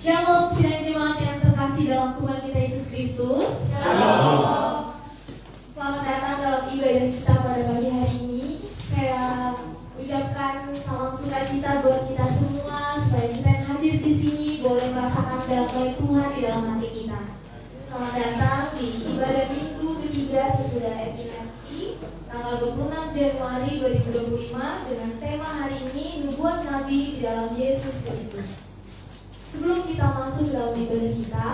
Shalom, sidang jemaat yang terkasih dalam Tuhan kita Yesus Kristus. Shalom. Selamat datang dalam ibadah kita pada pagi hari ini. Saya ucapkan salam sukacita buat kita semua supaya kita yang hadir di sini boleh merasakan damai Tuhan di dalam hati kita. Selamat datang di ibadah minggu ketiga sesudah Epiphany tanggal 26 Januari 2025 dengan tema hari ini Nubuat Nabi di dalam Yesus Kristus. Sebelum kita masuk ke dalam ibadah kita,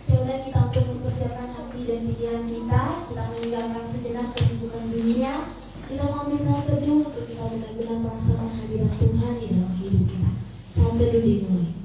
saya undang kita untuk mempersiapkan hati dan pikiran kita meninggalkan sejenak kesibukan dunia, kita mengambil saat teduh untuk kita benar-benar merasakan hadirat Tuhan di dalam hidup kita. Saat teduh dimulai.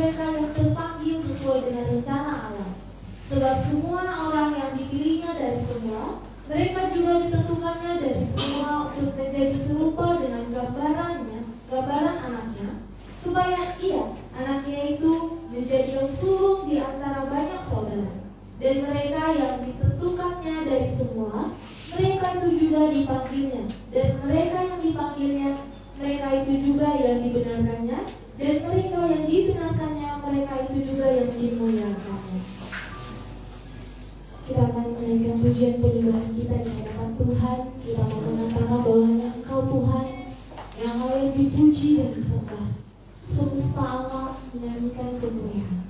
mereka yang terpanggil sesuai dengan rencana Allah. Sebab semua orang yang dipilihnya dari semula, mereka juga ditentukannya dari semula untuk menjadi serupa dengan gambaran anaknya, supaya anaknya itu menjadi yang sulung di antara banyak saudara. Dan mereka yang ditentukannya dari semula, mereka itu juga dipanggilnya. Dan mereka yang dipanggilnya, mereka itu juga yang dibenarkannya. Dan mereka yang dibenarkannya, mereka itu juga yang dimuliakannya. Kita akan menaikkan pujian penyembahan kita di hadapan Tuhan. Kita mengenangkan bahwanya Engkau Tuhan yang layak dipuji dan disembah. Semesta alam menyanyikan kemuliaan.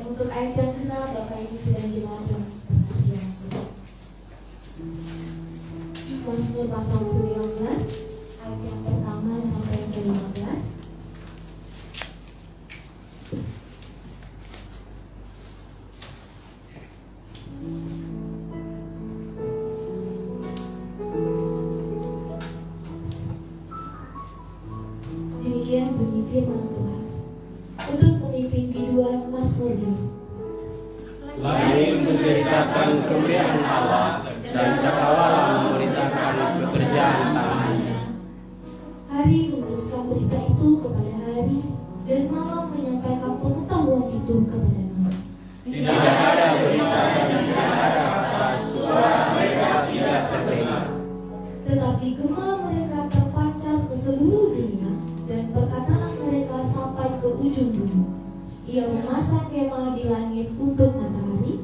Dan untuk ayat yang keenam, Bapak Ibu sudah jemaat yang terkasih dalam Tuhan. Mazmur pasal 19 ayat yang pertama sampai yang ke-15. Demikian bunyi firman Tuhan. Untuk pemimpin biduan Mazmur ini. Langit menceritakan kemuliaan Allah dan cakrawala memberitakan pekerjaan tangannya. Hari meneruskan berita itu kepada hari, dan malam menyampaikan pengetahuan itu kepada malam. Tidak ada berita dan tidak ada kata, suara mereka tidak terdengar. Tetapi gema mereka terpancar ke seluruh dunia, dan perkataan mereka sampai ke ujung bumi. Ia memasang kemah di langit untuk matahari,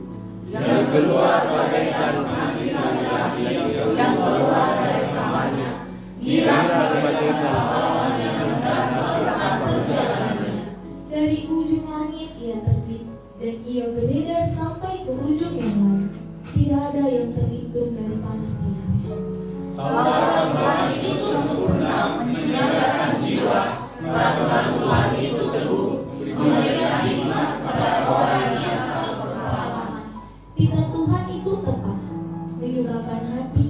Yang keluar bagaikan panggilan laki yang keluar dari kamarnya. Kira-kira bagaikan awan yang hendak melakukan perjalanannya. dari ujung langit ia terbit, dan ia beredar sampai ke ujung yang lain. Tidak ada yang terlindung dari panas sinarnya. Tawaran Tuhan itu sempurna, menyadarkan jiwa. Peraturan Tuhan itu teguh, memberikan hikmat kepada orang yang tahu berpengalaman. Titah Tuhan itu tepat, menyukakan hati.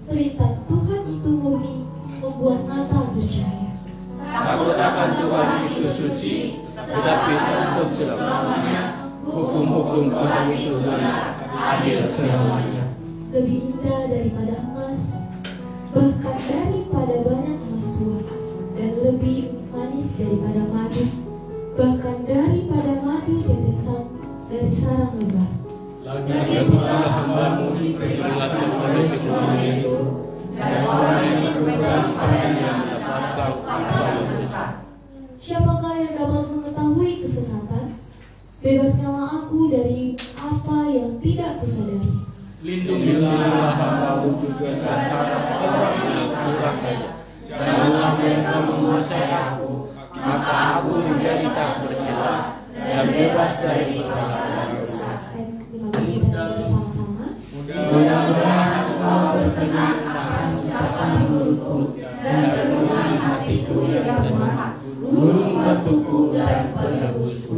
Perintah Tuhan itu murni, membuat mata bercahaya. Takut akan Tuhan itu suci, tetapi untuk selamanya. Hukum-hukum Tuhan itu benar, adil selamanya. Lebih indah daripada emas, bahkan daripada banyak emas tua, dan lebih manis daripada madu, bahkan daripada madu tetesan dari sarang lebah. Lagi pula hambamu diperingatkan oleh semuanya itu, dan orang yang berpegang padanya mendapatkan pahala yang besar. Siapakah yang dapat mengetahui kesesatan? Bebaskanlah aku dari apa yang tidak kusadari. Lindungilah hambamu juga terhadap orang yang kurang saja. Janganlah mereka menguasai aku, maka aku menjadi tak bercela dan bebas dari perkara dosa. Ayat 15 kita baca bersama-sama. Mudah-mudahan engkau berkenan akan ucapan mulutku dan renungan hatiku yang lemah, guru batuku dan penebusku.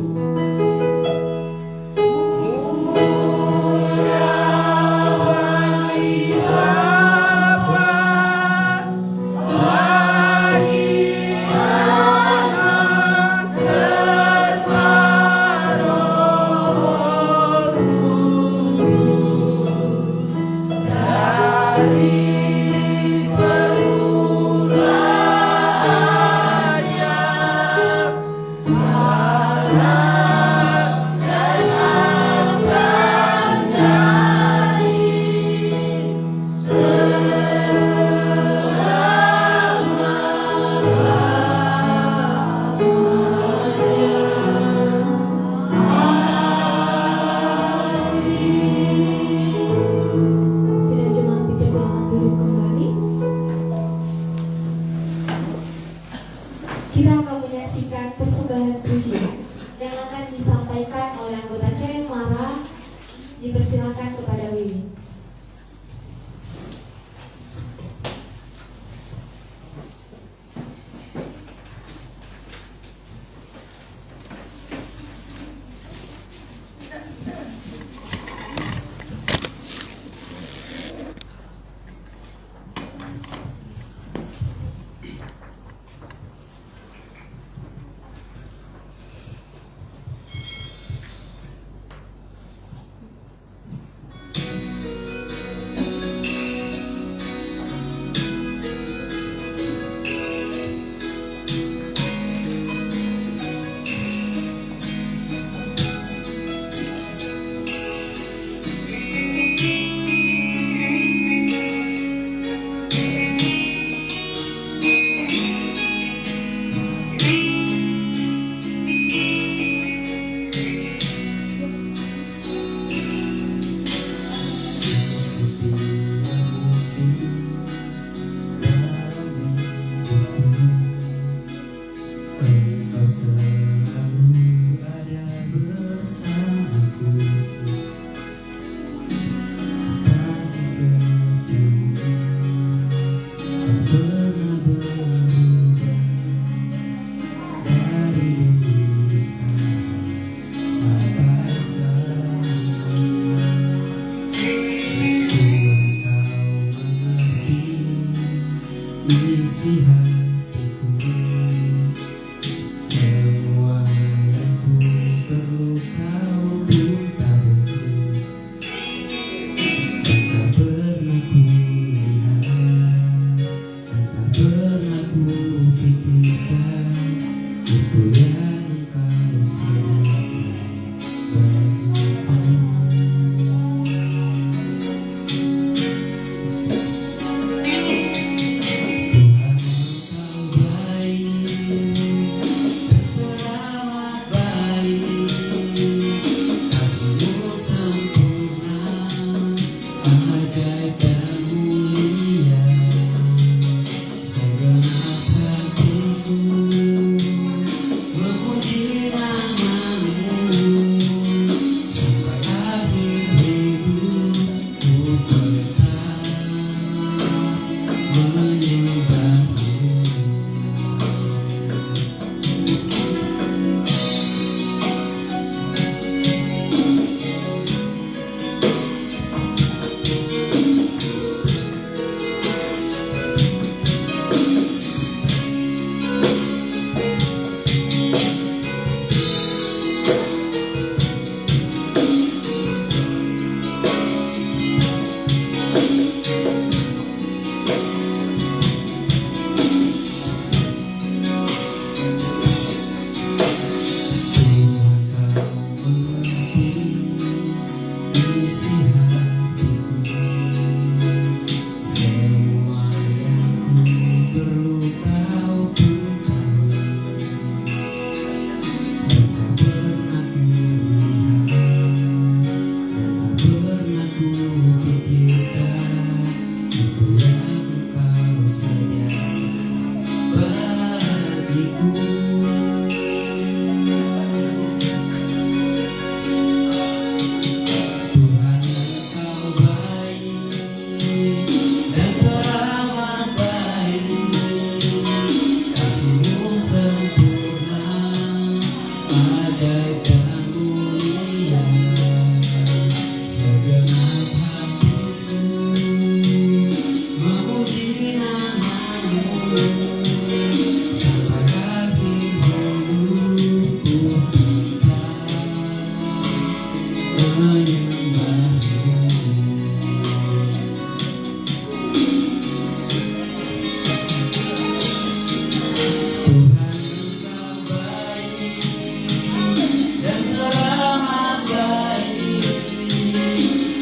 dan teramat baik,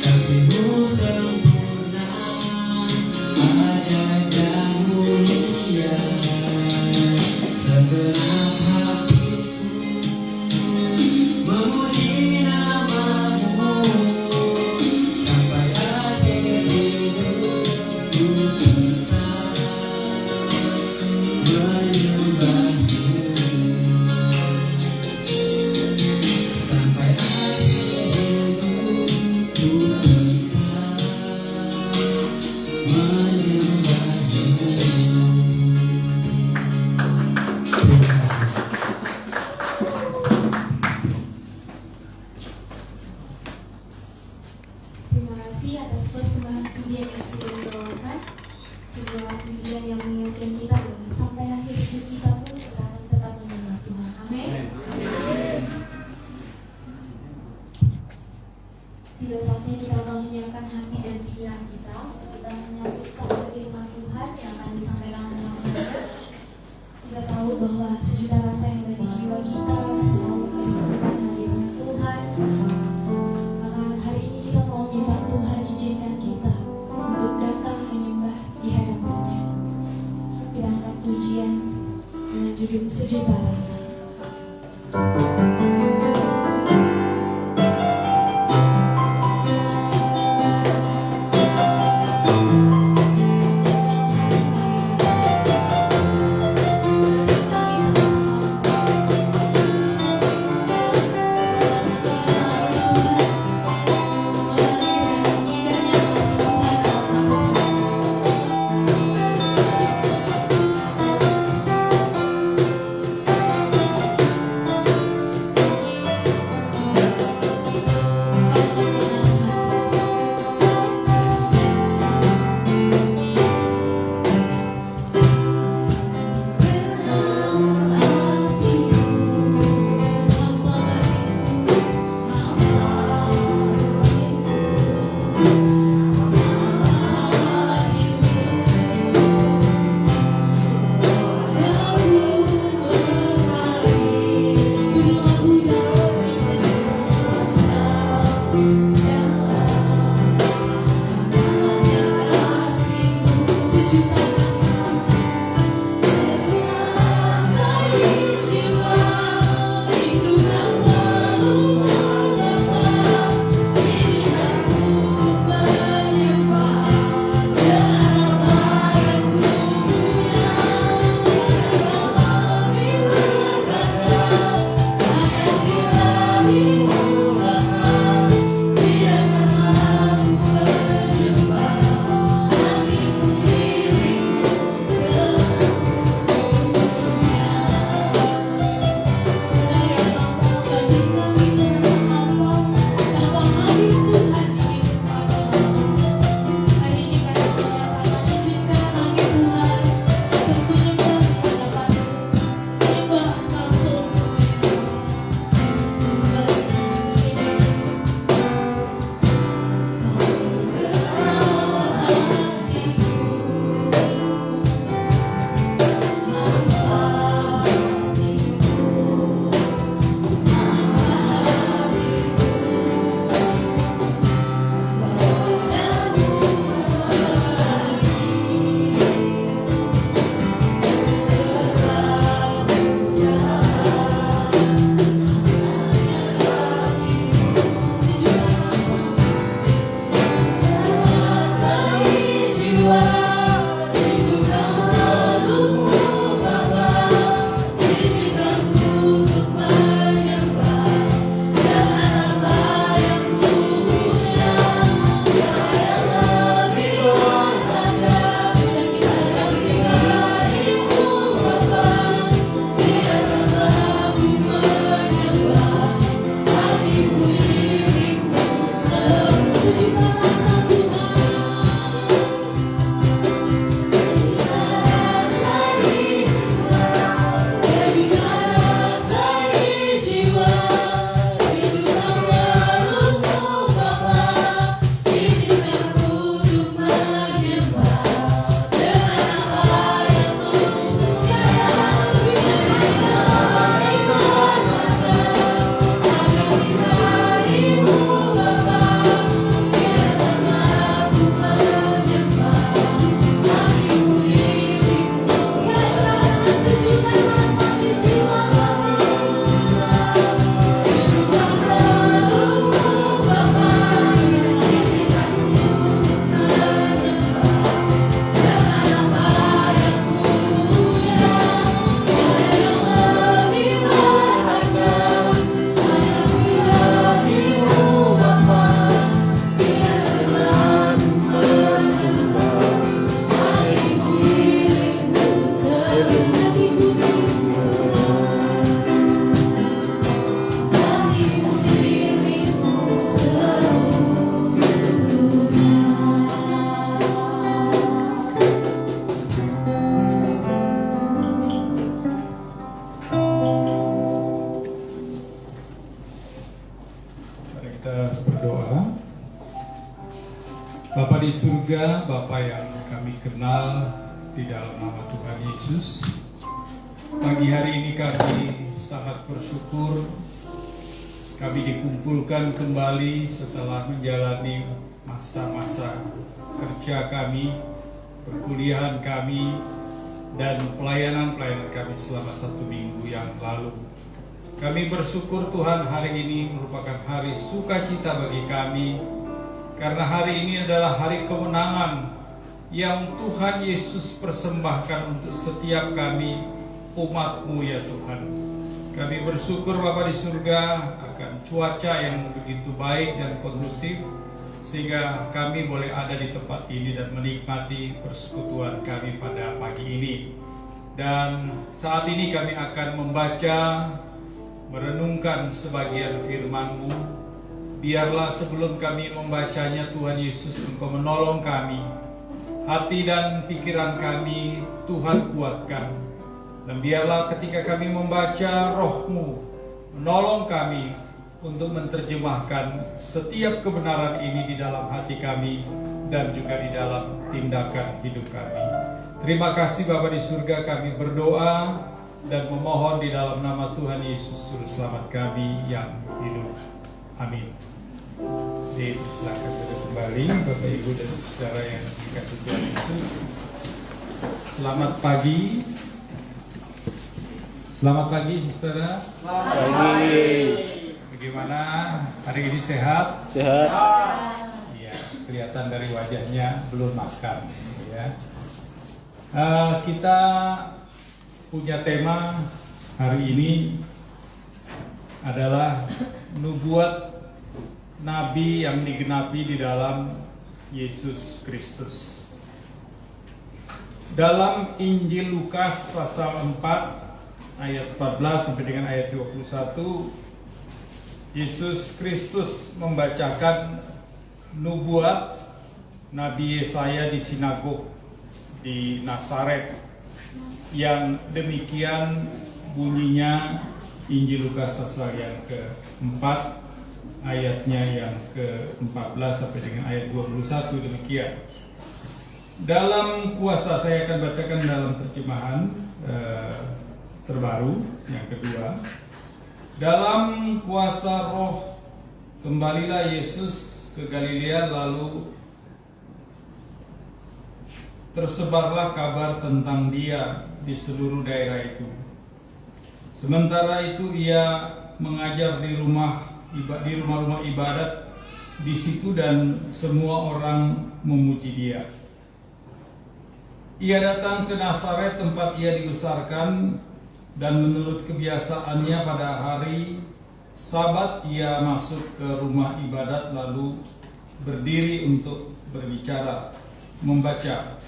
kasih-Mu sempurna, ajaib dan mulia. Segenap hatiku memuji nama-Mu, sampai akhir hidupku tetap menyembah-Mu. Sampai akhir hidupku tetap menyembah-Mu. Terima kasih. Terima kasih atas persembahan pujian yang sudah dibawakan. Sebuah pujian yang mengingatkan kita bahwa sampai akhir hidup kita pun kita akan tetap menyembah Tuhan. Amin. Tiba saatnya kita mau menyiapkan hati dan pikiran kita untuk kita menyambut sabda firman Tuhan yang akan disampaikan oleh Bapak. Kita tahu bahwa sejuta rasa yang ada di jiwa kita selalu merindukan hadirat Tuhan. Maka hari ini kita mau minta Tuhan izinkan kita untuk datang menyembah di hadapan-Nya. Kita angkat pujian dengan judul Sejuta Rasa. Kami Kita berdoa. Bapa di surga, Bapa yang kami kenal di dalam nama Tuhan Yesus, pagi hari ini kami sangat bersyukur kami dikumpulkan kembali setelah menjalani masa-masa kerja kami, perkuliahan kami, dan pelayanan kami selama 1 minggu yang lalu. Kami bersyukur Tuhan, hari ini merupakan hari sukacita bagi kami, karena hari ini adalah hari kemenangan yang Tuhan Yesus persembahkan untuk setiap kami, umat-Mu ya Tuhan. Kami bersyukur Bapa di surga akan cuaca yang begitu baik dan kondusif, sehingga kami boleh ada di tempat ini dan menikmati persekutuan kami pada pagi ini. Dan saat ini kami akan membaca, merenungkan sebagian firman-Mu. Biarlah sebelum kami membacanya, Tuhan Yesus, Engkau menolong kami. Hati dan pikiran kami Tuhan kuatkan. Dan biarlah ketika kami membaca, Roh-Mu menolong kami untuk menerjemahkan setiap kebenaran ini di dalam hati kami dan juga di dalam tindakan hidup kami. Terima kasih Bapa di surga, kami berdoa dan memohon di dalam nama Tuhan Yesus Juru Selamat kami yang hidup. Amin. Silakan duduk kembali Bapak Ibu dan saudara yang dikasihi Tuhan Yesus. Selamat pagi. Selamat pagi saudara. Selamat pagi. Bagaimana hari ini, sehat? Sehat. Iya, kelihatan dari wajahnya belum makan. Ya. Kita punya tema hari ini adalah nubuat Nabi yang digenapi di dalam Yesus Kristus. Dalam Injil Lukas pasal 4 ayat 14 sampai dengan ayat 21, Yesus Kristus membacakan nubuat Nabi Yesaya di sinagog di Nazaret, yang demikian bunyinya. Injil Lukas pasal yang ke-4 ayatnya yang ke-14 sampai dengan ayat 21 demikian. Dalam kuasa, saya akan bacakan dalam terjemahan terbaru yang kedua. Dalam kuasa Roh kembalilah Yesus ke Galilea, lalu tersebarlah kabar tentang Dia di seluruh daerah itu. Sementara itu ia mengajar di rumah-rumah ibadat di situ, dan semua orang memuji Dia. Ia datang ke Nazaret tempat ia dibesarkan, dan menurut kebiasaannya pada hari Sabat ia masuk ke rumah ibadat lalu berdiri untuk berbicara, membaca.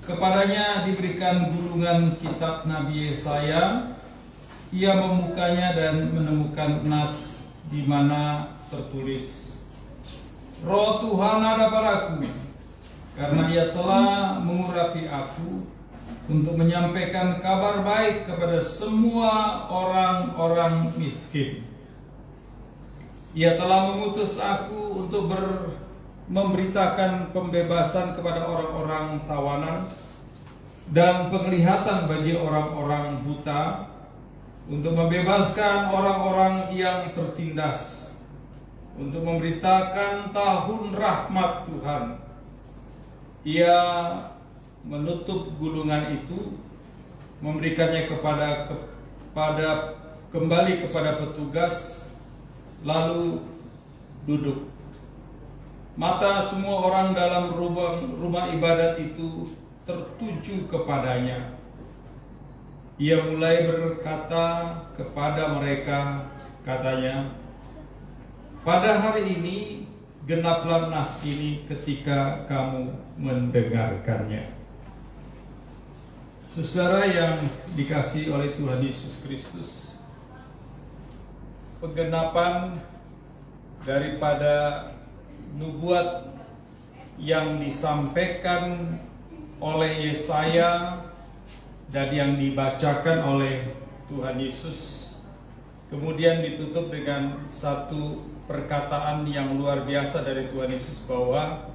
Kepadanya diberikan gulungan kitab Nabi Yesaya. Ia membukanya dan menemukan nas di mana tertulis, Roh Tuhan ada padaku, karena Ia telah mengurapi aku untuk menyampaikan kabar baik kepada semua orang-orang miskin. Ia telah mengutus aku untuk memberitakan pembebasan kepada orang-orang tawanan dan penglihatan bagi orang-orang buta, untuk membebaskan orang-orang yang tertindas, untuk memberitakan tahun rahmat Tuhan. Ia menutup gulungan itu, memberikannya kembali kepada petugas, lalu duduk. Mata semua orang dalam rumah ibadat itu tertuju kepadanya. Ia mulai berkata kepada mereka, katanya, pada hari ini genaplah nas ini ketika kamu mendengarkannya. Saudara yang dikasihi oleh Tuhan Yesus Kristus, penggenapan daripada nubuat yang disampaikan oleh Yesaya dan yang dibacakan oleh Tuhan Yesus, kemudian ditutup dengan satu perkataan yang luar biasa dari Tuhan Yesus bahwa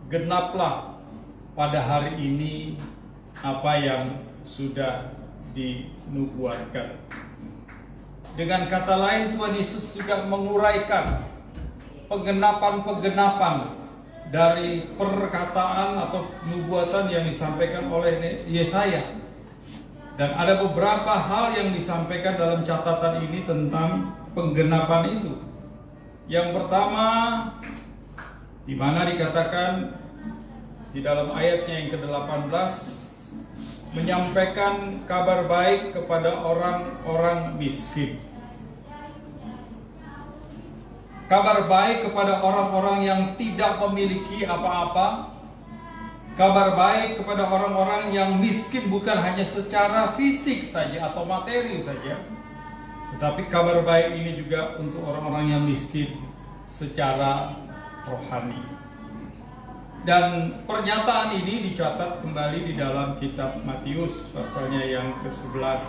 genaplah pada hari ini apa yang sudah dinubuatkan. Dengan kata lain, Tuhan Yesus juga menguraikan penggenapan-penggenapan dari perkataan atau nubuatan yang disampaikan oleh Yesaya. Dan ada beberapa hal yang disampaikan dalam catatan ini tentang penggenapan itu. Yang pertama, di mana dikatakan di dalam ayatnya yang ke-18, menyampaikan kabar baik kepada orang-orang miskin. Kabar baik kepada orang-orang yang tidak memiliki apa-apa. Kabar baik kepada orang-orang yang miskin bukan hanya secara fisik saja atau materi saja, tetapi kabar baik ini juga untuk orang-orang yang miskin secara rohani. Dan pernyataan ini dicatat kembali di dalam kitab Matius pasalnya yang ke-11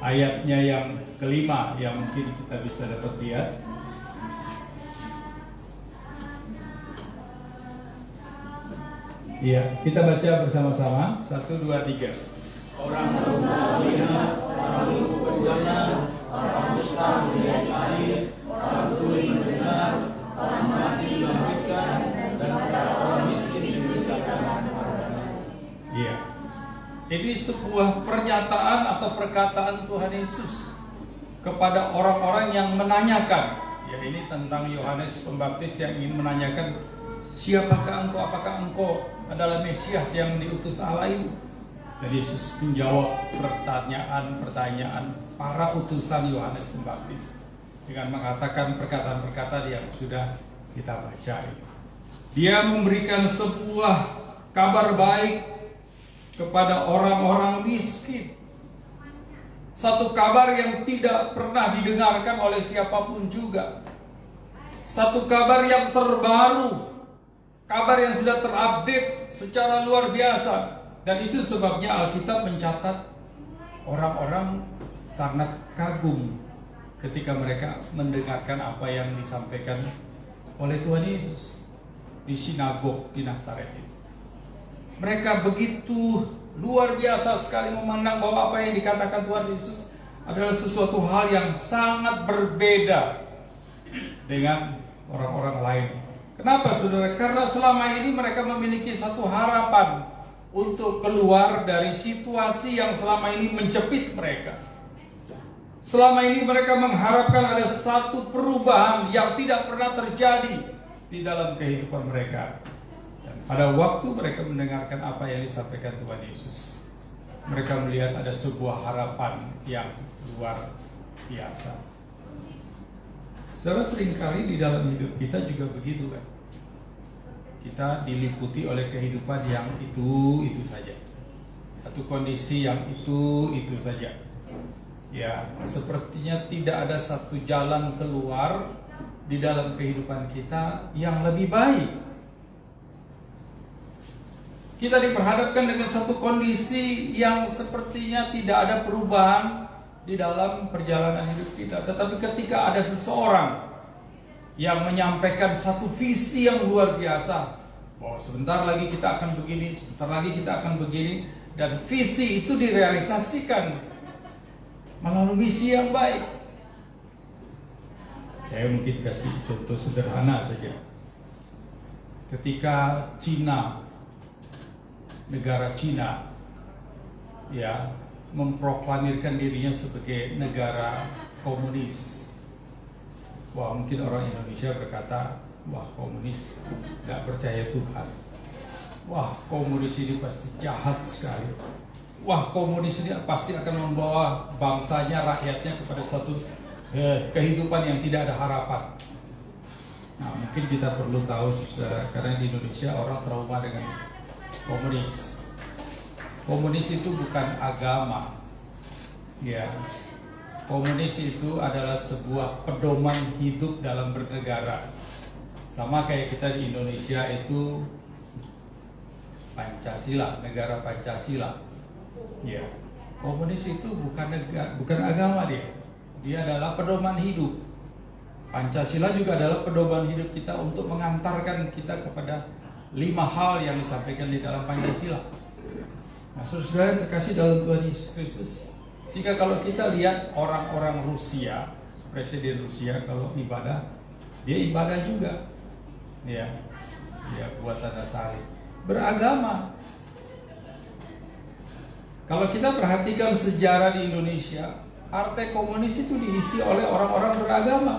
ayatnya yang ke-5 yang mungkin kita bisa dapat lihat. Iya, kita baca bersama-sama. 1, 2, 3. Orang berbuat lihat, orang lumpuh berjalan, orang dusta melihat air, orang tuli mendengar, orang mati dibangkitkan, dan pada orang miskin diberikan. Iya. Ini sebuah pernyataan atau perkataan Tuhan Yesus kepada orang-orang yang menanyakan. Ya, ini tentang Yohanes Pembaptis yang ingin menanyakan, siapakah engkau? Apakah engkau adalah Mesias yang diutus Allah itu? Dan Yesus menjawab pertanyaan-pertanyaan para utusan Yohanes Pembaptis dengan mengatakan perkataan-perkataan yang sudah kita baca ini. Dia memberikan sebuah kabar baik kepada orang-orang miskin. Satu kabar yang tidak pernah didengarkan oleh siapapun juga. Satu kabar yang terbaru. Kabar yang sudah terupdate secara luar biasa. Dan itu sebabnya Alkitab mencatat orang-orang sangat kagum ketika mereka mendengarkan apa yang disampaikan oleh Tuhan Yesus di sinagog di Nazaret. Mereka begitu luar biasa sekali memandang bahwa apa yang dikatakan Tuhan Yesus adalah sesuatu hal yang sangat berbeda dengan orang-orang lain. Kenapa, saudara? Karena selama ini mereka memiliki satu harapan untuk keluar dari situasi yang selama ini menjepit mereka. Selama ini mereka mengharapkan ada satu perubahan yang tidak pernah terjadi di dalam kehidupan mereka. Dan pada waktu mereka mendengarkan apa yang disampaikan Tuhan Yesus, mereka melihat ada sebuah harapan yang luar biasa. Saudara, seringkali di dalam hidup kita juga begitu kan. Kita diliputi oleh kehidupan yang itu saja. Satu kondisi yang itu saja. Ya, sepertinya tidak ada satu jalan keluar di dalam kehidupan kita yang lebih baik. Kita diperhadapkan dengan satu kondisi yang sepertinya tidak ada perubahan di dalam perjalanan hidup kita. Tetapi ketika ada seseorang yang menyampaikan satu visi yang luar biasa, bahwa sebentar lagi kita akan begini, sebentar lagi kita akan begini, dan visi itu direalisasikan melalui misi yang baik. Saya mungkin kasih contoh sederhana saja. Ketika negara Cina, ya, memproklamirkan dirinya sebagai negara komunis. Wah, mungkin orang Indonesia berkata, wah, komunis tidak percaya Tuhan. Wah, komunis ini pasti jahat sekali. Wah, komunis ini pasti akan membawa bangsanya, rakyatnya kepada satu kehidupan yang tidak ada harapan. Nah, mungkin kita perlu tahu, saudara, karena di Indonesia orang trauma dengan komunis. Komunis itu bukan agama, ya. Komunis itu adalah sebuah pedoman hidup dalam bernegara. Sama kayak kita di Indonesia itu Pancasila, negara Pancasila. Ya. Komunis itu bukan agama dia. Dia adalah pedoman hidup. Pancasila juga adalah pedoman hidup kita untuk mengantarkan kita kepada 5 hal yang disampaikan di dalam Pancasila. Nah, saudara yang terkasih dalam Tuhan Yesus Kristus, jika kalau kita lihat orang-orang Rusia, Presiden Rusia kalau ibadah, dia ibadah juga, ya buat tanda salib, beragama. Kalau kita perhatikan sejarah di Indonesia, Partai Komunis itu diisi oleh orang-orang beragama.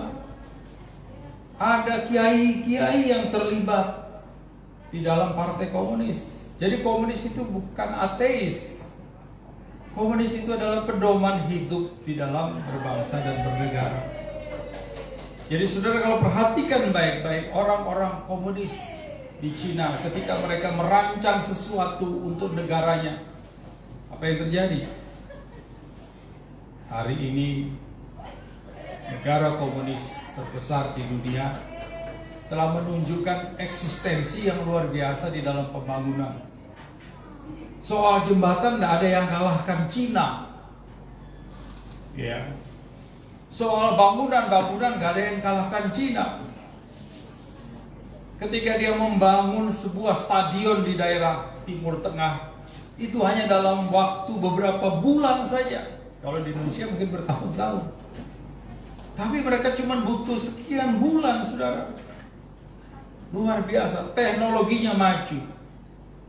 Ada kiai-kiai yang terlibat di dalam Partai Komunis. Jadi komunis itu bukan ateis. Komunis itu adalah pedoman hidup di dalam berbangsa dan bernegara. Jadi saudara kalau perhatikan baik-baik orang-orang komunis di Cina ketika mereka merancang sesuatu untuk negaranya, apa yang terjadi? Hari ini negara komunis terbesar di dunia telah menunjukkan eksistensi yang luar biasa di dalam pembangunan. Soal jembatan tidak ada yang kalahkan Cina. Ya. Soal bangunan tidak ada yang kalahkan Cina. Ketika dia membangun sebuah stadion di daerah Timur Tengah, itu hanya dalam waktu beberapa bulan saja. Kalau di Indonesia mungkin bertahun-tahun. Tapi mereka cuma butuh sekian bulan, saudara. Luar biasa, teknologinya maju.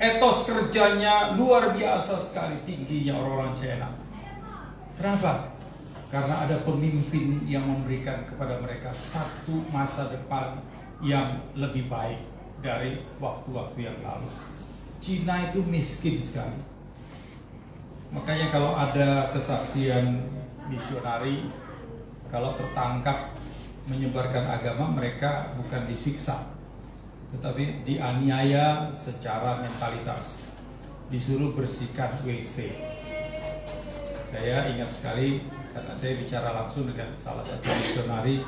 Etos kerjanya luar biasa sekali tingginya orang-orang China. Kenapa? Karena ada pemimpin yang memberikan kepada mereka satu masa depan yang lebih baik dari waktu-waktu yang lalu. Cina itu miskin sekali. Makanya kalau ada kesaksian misionari, kalau tertangkap menyebarkan agama, mereka bukan disiksa, tetapi dianiaya secara mentalitas, disuruh bersihkan WC. Saya ingat sekali karena saya bicara langsung dengan salah satu misionari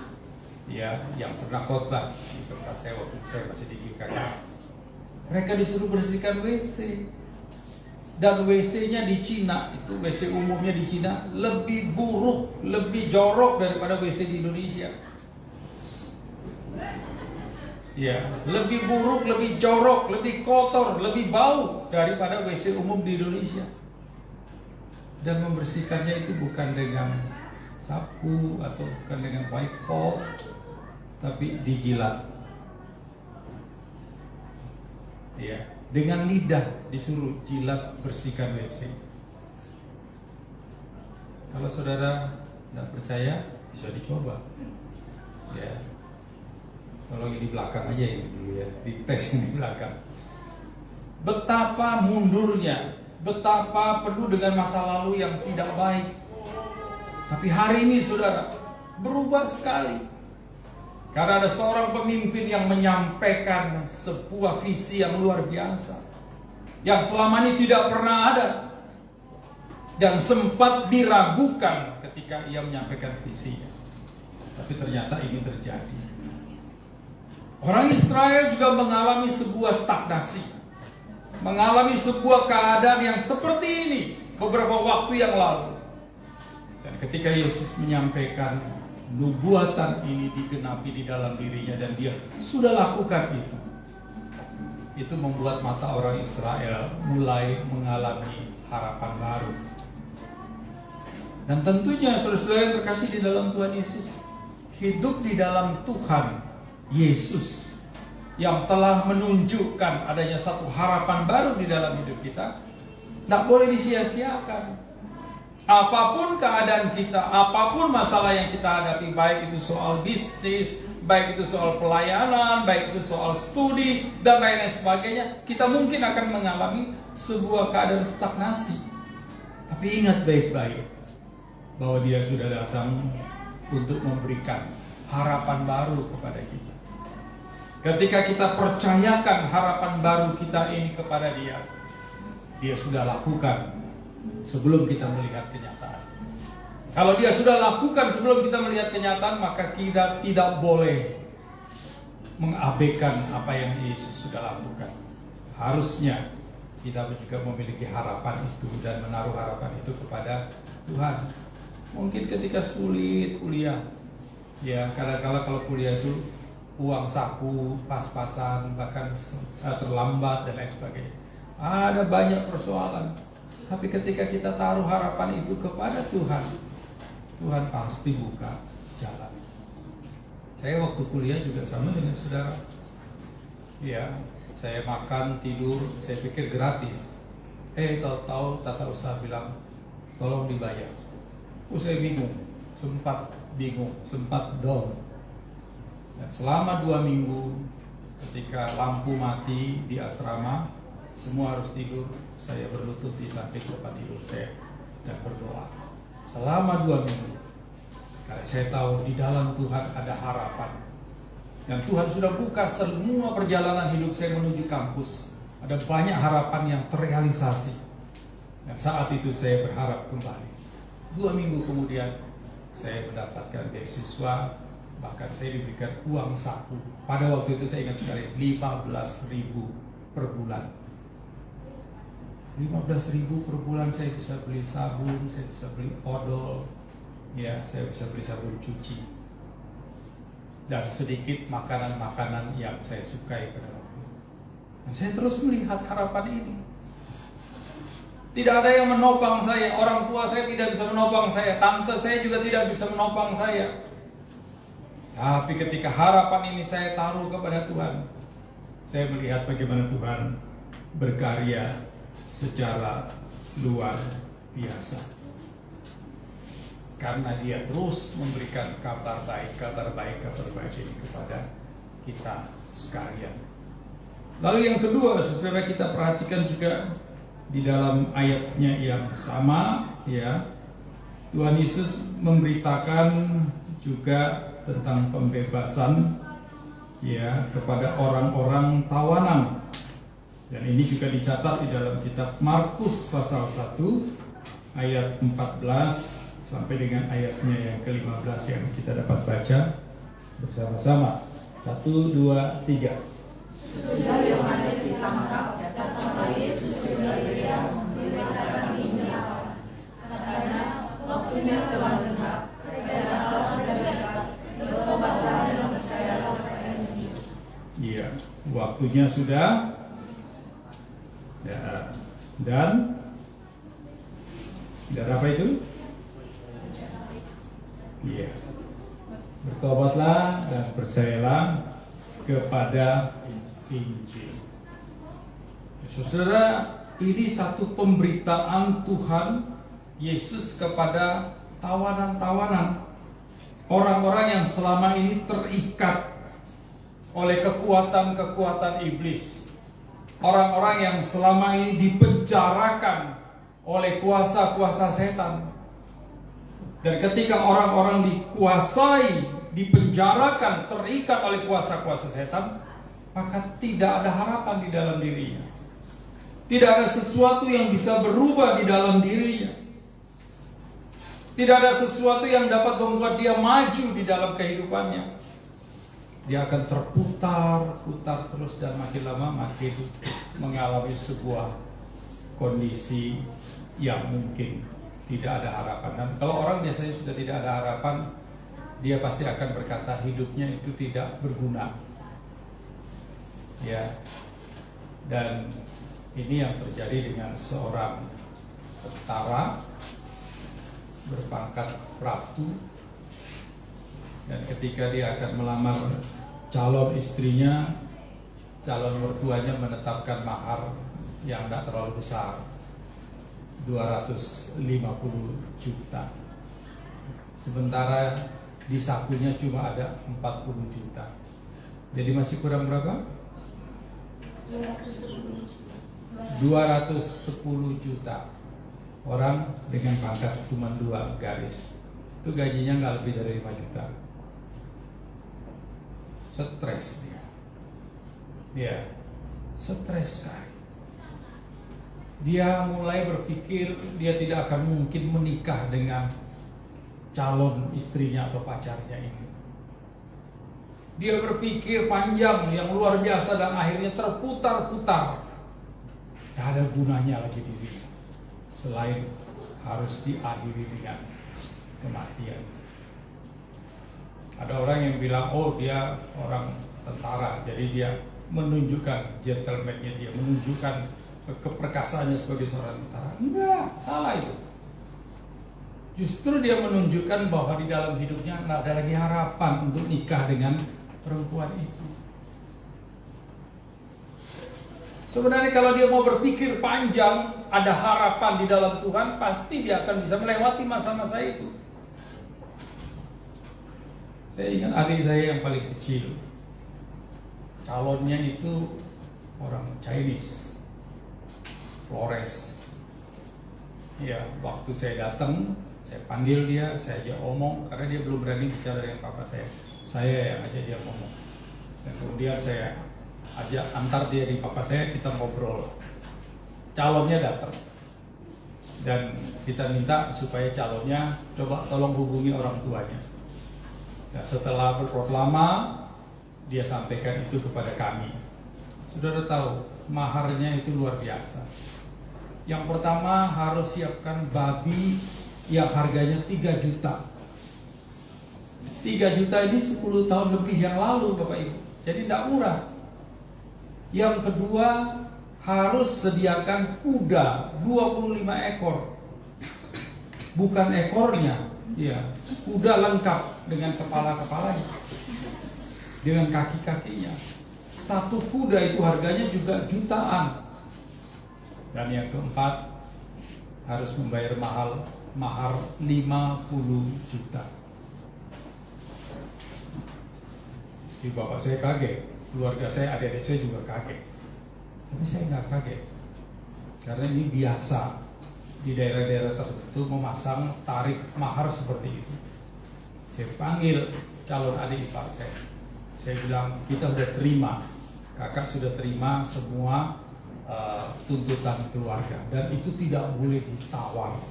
ya yang pernah khotbah di tempat saya waktu saya masih di GKK. Mereka disuruh bersihkan WC. Dan WC-nya di Cina, itu WC umumnya di Cina lebih buruk, lebih jorok daripada WC di Indonesia. Ya, lebih buruk, lebih jorok, lebih kotor, lebih bau daripada WC umum di Indonesia. Dan membersihkannya itu bukan dengan sapu atau bukan dengan wipol, tapi dijilat. Ya, dengan lidah disuruh jilat bersihkan WC. Kalau saudara tidak percaya, bisa dicoba. Ya, tolong di belakang aja ini dulu ya, dites ini di belakang. Betapa mundurnya, betapa penuh dengan masa lalu yang tidak baik. Tapi hari ini saudara berubah sekali. Karena ada seorang pemimpin yang menyampaikan sebuah visi yang luar biasa, yang selama ini tidak pernah ada dan sempat diragukan ketika ia menyampaikan visinya. Tapi ternyata ini terjadi. Orang Israel juga mengalami sebuah stagnasi, mengalami sebuah keadaan yang seperti ini beberapa waktu yang lalu. Dan ketika Yesus menyampaikan nubuatan ini digenapi di dalam dirinya dan dia sudah lakukan itu membuat mata orang Israel mulai mengalami harapan baru. Dan tentunya saudara-saudara yang terkasih di dalam Tuhan Yesus, hidup di dalam Tuhan Yesus yang telah menunjukkan adanya satu harapan baru di dalam hidup kita, tidak boleh disia-siakan. Apapun keadaan kita, apapun masalah yang kita hadapi, baik itu soal bisnis, baik itu soal pelayanan, baik itu soal studi, dan lain-lain sebagainya, kita mungkin akan mengalami sebuah keadaan stagnasi. Tapi ingat baik-baik bahwa Dia sudah datang untuk memberikan harapan baru kepada kita. Ketika kita percayakan harapan baru kita ini kepada Dia, Dia sudah lakukan sebelum kita melihat kenyataan. Kalau Dia sudah lakukan sebelum kita melihat kenyataan, maka kita tidak boleh mengabaikan apa yang Yesus sudah lakukan. Harusnya kita juga memiliki harapan itu dan menaruh harapan itu kepada Tuhan. Mungkin ketika sulit kuliah, Ya, kadang-kala kalau kuliah itu uang saku, pas-pasan, bahkan terlambat dan lain sebagainya. Ada banyak persoalan. Tapi ketika kita taruh harapan itu kepada Tuhan, Tuhan pasti buka jalan. Saya waktu kuliah juga sama dengan saudara. Ya, saya makan, tidur, saya pikir gratis. Tahu-tahu tata usaha bilang, tolong dibayar. Saya bingung, sempat down. Dan selama 2 minggu, ketika lampu mati di asrama, semua harus tidur, saya berlutut di samping tempat tidur saya dan berdoa. Selama 2 minggu, karena saya tahu di dalam Tuhan ada harapan. Dan Tuhan sudah buka semua perjalanan hidup saya menuju kampus. Ada banyak harapan yang terrealisasi. Dan saat itu saya berharap kembali. 2 minggu kemudian saya mendapatkan beasiswa. Bahkan saya diberikan uang saku. Pada waktu itu saya ingat sekali, 15.000 per bulan. 15.000 per bulan saya bisa beli sabun, saya bisa beli odol, ya, saya bisa beli sabun cuci. Dan sedikit makanan-makanan yang saya sukai pada waktu itu. Dan saya terus melihat harapan ini. Tidak ada yang menopang saya, orang tua saya tidak bisa menopang saya, tante saya juga tidak bisa menopang saya. Tapi ketika harapan ini saya taruh kepada Tuhan, saya melihat bagaimana Tuhan berkarya secara luar biasa. Karena Dia terus memberikan kabar baik ini kepada kita sekalian. Lalu yang kedua, saudara, kita perhatikan juga di dalam ayatnya yang sama, ya, Tuhan Yesus memberitakan juga tentang pembebasan, ya, kepada orang-orang tawanan. Dan ini juga dicatat di dalam kitab Markus pasal 1 ayat 14 sampai dengan ayatnya yang ke-15 yang kita dapat baca bersama-sama. 1, 2, 3. Sesudah Yohanes ditangkap, datanglah Yesus ke Galilea memberitakan Injil Allah. Katanya, waktunya telah genap, kerajaan Allah sudah dekat, bertobatlah dan percayalah kepada Injil. Iya, waktunya sudah. Ya, dan apa itu? Iya. Bertobatlah dan percayalah kepada Injil. Saudara, ini satu pemberitaan Tuhan Yesus kepada tawanan-tawanan, orang-orang yang selama ini terikat oleh kekuatan-kekuatan iblis, orang-orang yang selama ini dipenjarakan oleh kuasa-kuasa setan. Dan ketika orang-orang dikuasai, dipenjarakan, terikat oleh kuasa-kuasa setan, maka tidak ada harapan di dalam dirinya. Tidak ada sesuatu yang bisa berubah di dalam dirinya. Tidak ada sesuatu yang dapat membuat dia maju di dalam kehidupannya. Dia akan terputar terus dan makin lama makin mengalami sebuah kondisi yang mungkin tidak ada harapan. Dan kalau orang biasanya sudah tidak ada harapan, dia pasti akan berkata hidupnya itu tidak berguna. Ya. Dan ini yang terjadi dengan seorang tentara berpangkat praptu, dan ketika dia akan melamar calon istrinya, calon mertuanya menetapkan mahar yang tidak terlalu besar, 250 juta. Sementara di sakunya cuma ada 40 juta. Jadi masih kurang berapa? 210 juta. Orang dengan pangkat cuma 2 garis, itu gajinya nggak lebih dari 5 juta. Stres dia. Ya, stres sekali. Dia mulai berpikir dia tidak akan mungkin menikah dengan calon istrinya atau pacarnya ini. Dia berpikir panjang yang luar biasa dan akhirnya terputar-putar. Tidak ada gunanya lagi dirinya selain harus diakhiri dengan kematian. Ada orang yang bilang, oh dia orang tentara, jadi dia menunjukkan gentleman-nya, dia menunjukkan keperkasaannya sebagai seorang tentara. Enggak, salah itu. Justru dia menunjukkan bahwa di dalam hidupnya tidak ada lagi harapan untuk nikah dengan perempuan itu. Sebenarnya kalau dia mau berpikir panjang, ada harapan di dalam Tuhan, pasti dia akan bisa melewati masa-masa itu. Saya ingat adik saya yang paling kecil, calonnya itu orang Chinese, Flores. Ya, waktu saya datang, saya panggil dia, saya ajak omong, karena dia belum berani bicara dengan papa saya. Saya yang ajak dia ngomong. Dan kemudian saya ajak antar dia di papa saya, kita ngobrol. Calonnya datang. Dan kita minta supaya calonnya coba tolong hubungi orang tuanya. Nah, setelah beberapa lama, dia sampaikan itu kepada kami. Saudara tahu, maharnya itu luar biasa. Yang pertama harus siapkan babi yang harganya 3 juta. 3 juta ini 10 tahun lebih yang lalu Bapak Ibu. Jadi tidak murah. Yang kedua harus sediakan kuda 25 ekor. Bukan ekornya, ya, kuda lengkap dengan kepala-kepalanya, dengan kaki-kakinya. Satu kuda itu harganya juga jutaan. Dan yang keempat harus membayar mahar 50 juta. Di bapak saya kaget, keluarga saya, adik-adik saya juga kaget. Tapi saya nggak kaget, karena ini biasa di daerah-daerah tertentu memasang tarif mahar seperti itu. Saya panggil calon adik ipar saya bilang, kita sudah terima, kakak sudah terima semua tuntutan keluarga, dan itu tidak boleh ditawar.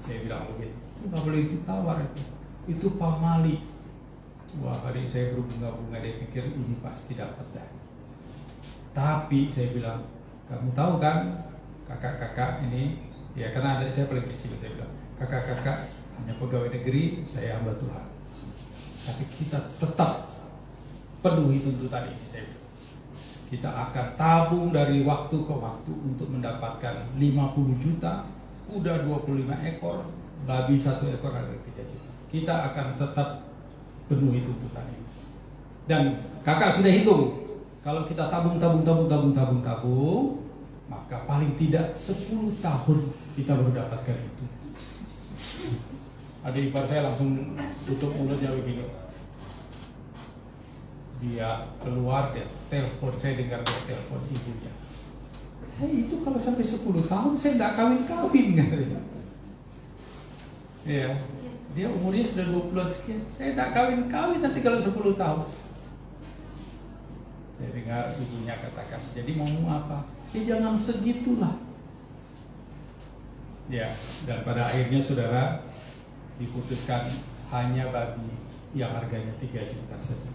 Saya bilang begitu, itu nggak boleh ditawar, itu pamali. Wah, adik saya berbunga-bunga, dia pikir ini pasti dapat dah. Tapi saya bilang, kamu tahu kan kakak-kakak ini, ya karena adik saya paling kecil, saya bilang, kakak-kakak hanya pegawai negeri, saya hamba Tuhan. Tapi kita tetap penuhi tuntutan ini, saya bilang. Kita akan tabung dari waktu ke waktu untuk mendapatkan 50 juta, kuda 25 ekor, babi 1 ekor harga 3 juta. Kita akan tetap penuhi tuntutan ini. Dan kakak sudah hitung, kalau kita tabung, maka paling tidak 10 tahun kita baru dapatkan itu. Adik ipar saya langsung tutup mulutnya begini. Dia keluar, dia telepon, saya dengar dia telepon ibunya. Hei, itu kalau sampai 10 tahun saya tidak kawin-kawin, katanya. Iya, dia umurnya sudah 20-an sekian, saya tidak kawin-kawin nanti kalau 10 tahun. Saya dengar ibunya katakan, jadi mau apa? Ya jangan segitulah. Ya, dan pada akhirnya saudara diputuskan hanya babi yang harganya 3 juta saja.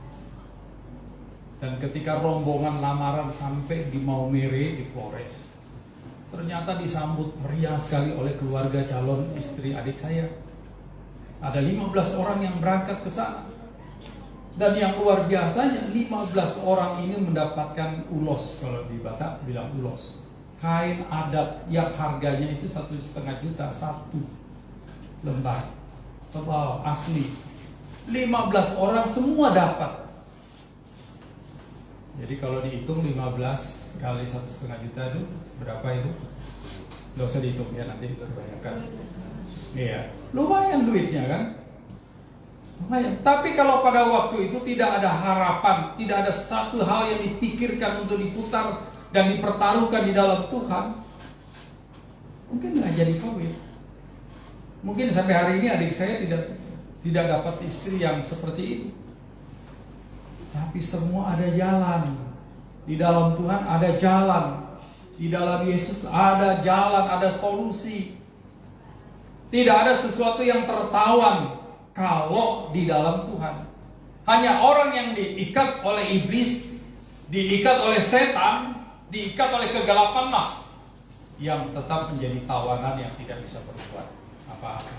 Dan ketika rombongan lamaran sampai di Maumere di Flores, ternyata disambut meriah sekali oleh keluarga calon istri adik saya. Ada 15 orang yang berangkat ke sana. Dan yang luar biasanya 15 orang ini mendapatkan ulos, kalau di Batak bilang ulos, kain adat yang harganya itu 1,5 juta satu lembar, tebal asli. 15 orang semua dapat. Jadi kalau dihitung 15 kali 1,5 juta itu berapa itu? Nggak usah dihitung ya, nanti kebanyakan. Iya, lumayan duitnya kan? Lumayan. Tapi kalau pada waktu itu tidak ada harapan, tidak ada satu hal yang dipikirkan untuk diputar dan dipertaruhkan di dalam Tuhan, mungkin nggak jadi kawin. Mungkin sampai hari ini adik saya tidak dapat istri yang seperti itu. Tapi semua ada jalan. Di dalam Tuhan ada jalan. Di dalam Yesus ada jalan, ada solusi. Tidak ada sesuatu yang tertawan kalau di dalam Tuhan. Hanya orang yang diikat oleh iblis, diikat oleh setan, diikat oleh kegelapan lah yang tetap menjadi tawanan yang tidak bisa berbuat apa-apa.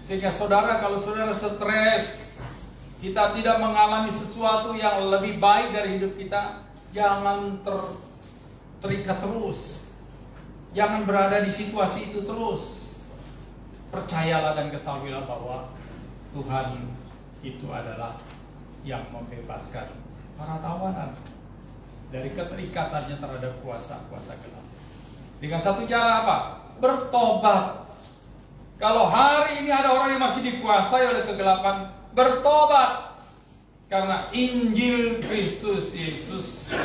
Sehingga saudara, kalau saudara stres, kita tidak mengalami sesuatu yang lebih baik dari hidup kita, jangan terikat terus. Jangan berada di situasi itu terus. Percayalah dan ketahuilah bahwa Tuhan itu adalah yang membebaskan para tawanan dari keterikatannya terhadap kuasa-kuasa gelap. Dengan satu cara apa? Bertobat. Kalau hari ini ada orang yang masih dikuasai oleh kegelapan, bertobat. Karena Injil Kristus Yesus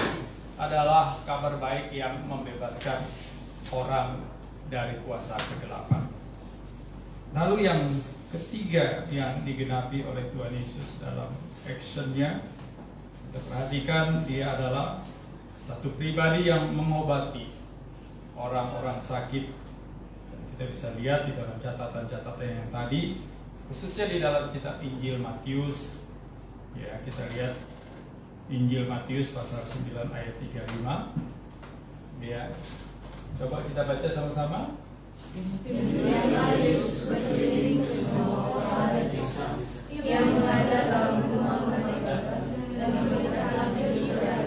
adalah kabar baik yang membebaskan orang dari kuasa kegelapan. Lalu yang ketiga yang digenapi oleh Tuhan Yesus dalam actionnya, kita perhatikan dia adalah satu pribadi yang mengobati orang-orang sakit. Dan kita bisa lihat di dalam catatan-catatan yang tadi, khususnya di dalam kitab Injil Matius. Ya, kita lihat Injil Matius pasal 9 ayat 35. Ya. Coba kita baca sama-sama. Demikianlah Yesus berkeliling ke semua kota dan desa, yang mengajar dalam rumah mereka dan memberikan mujizat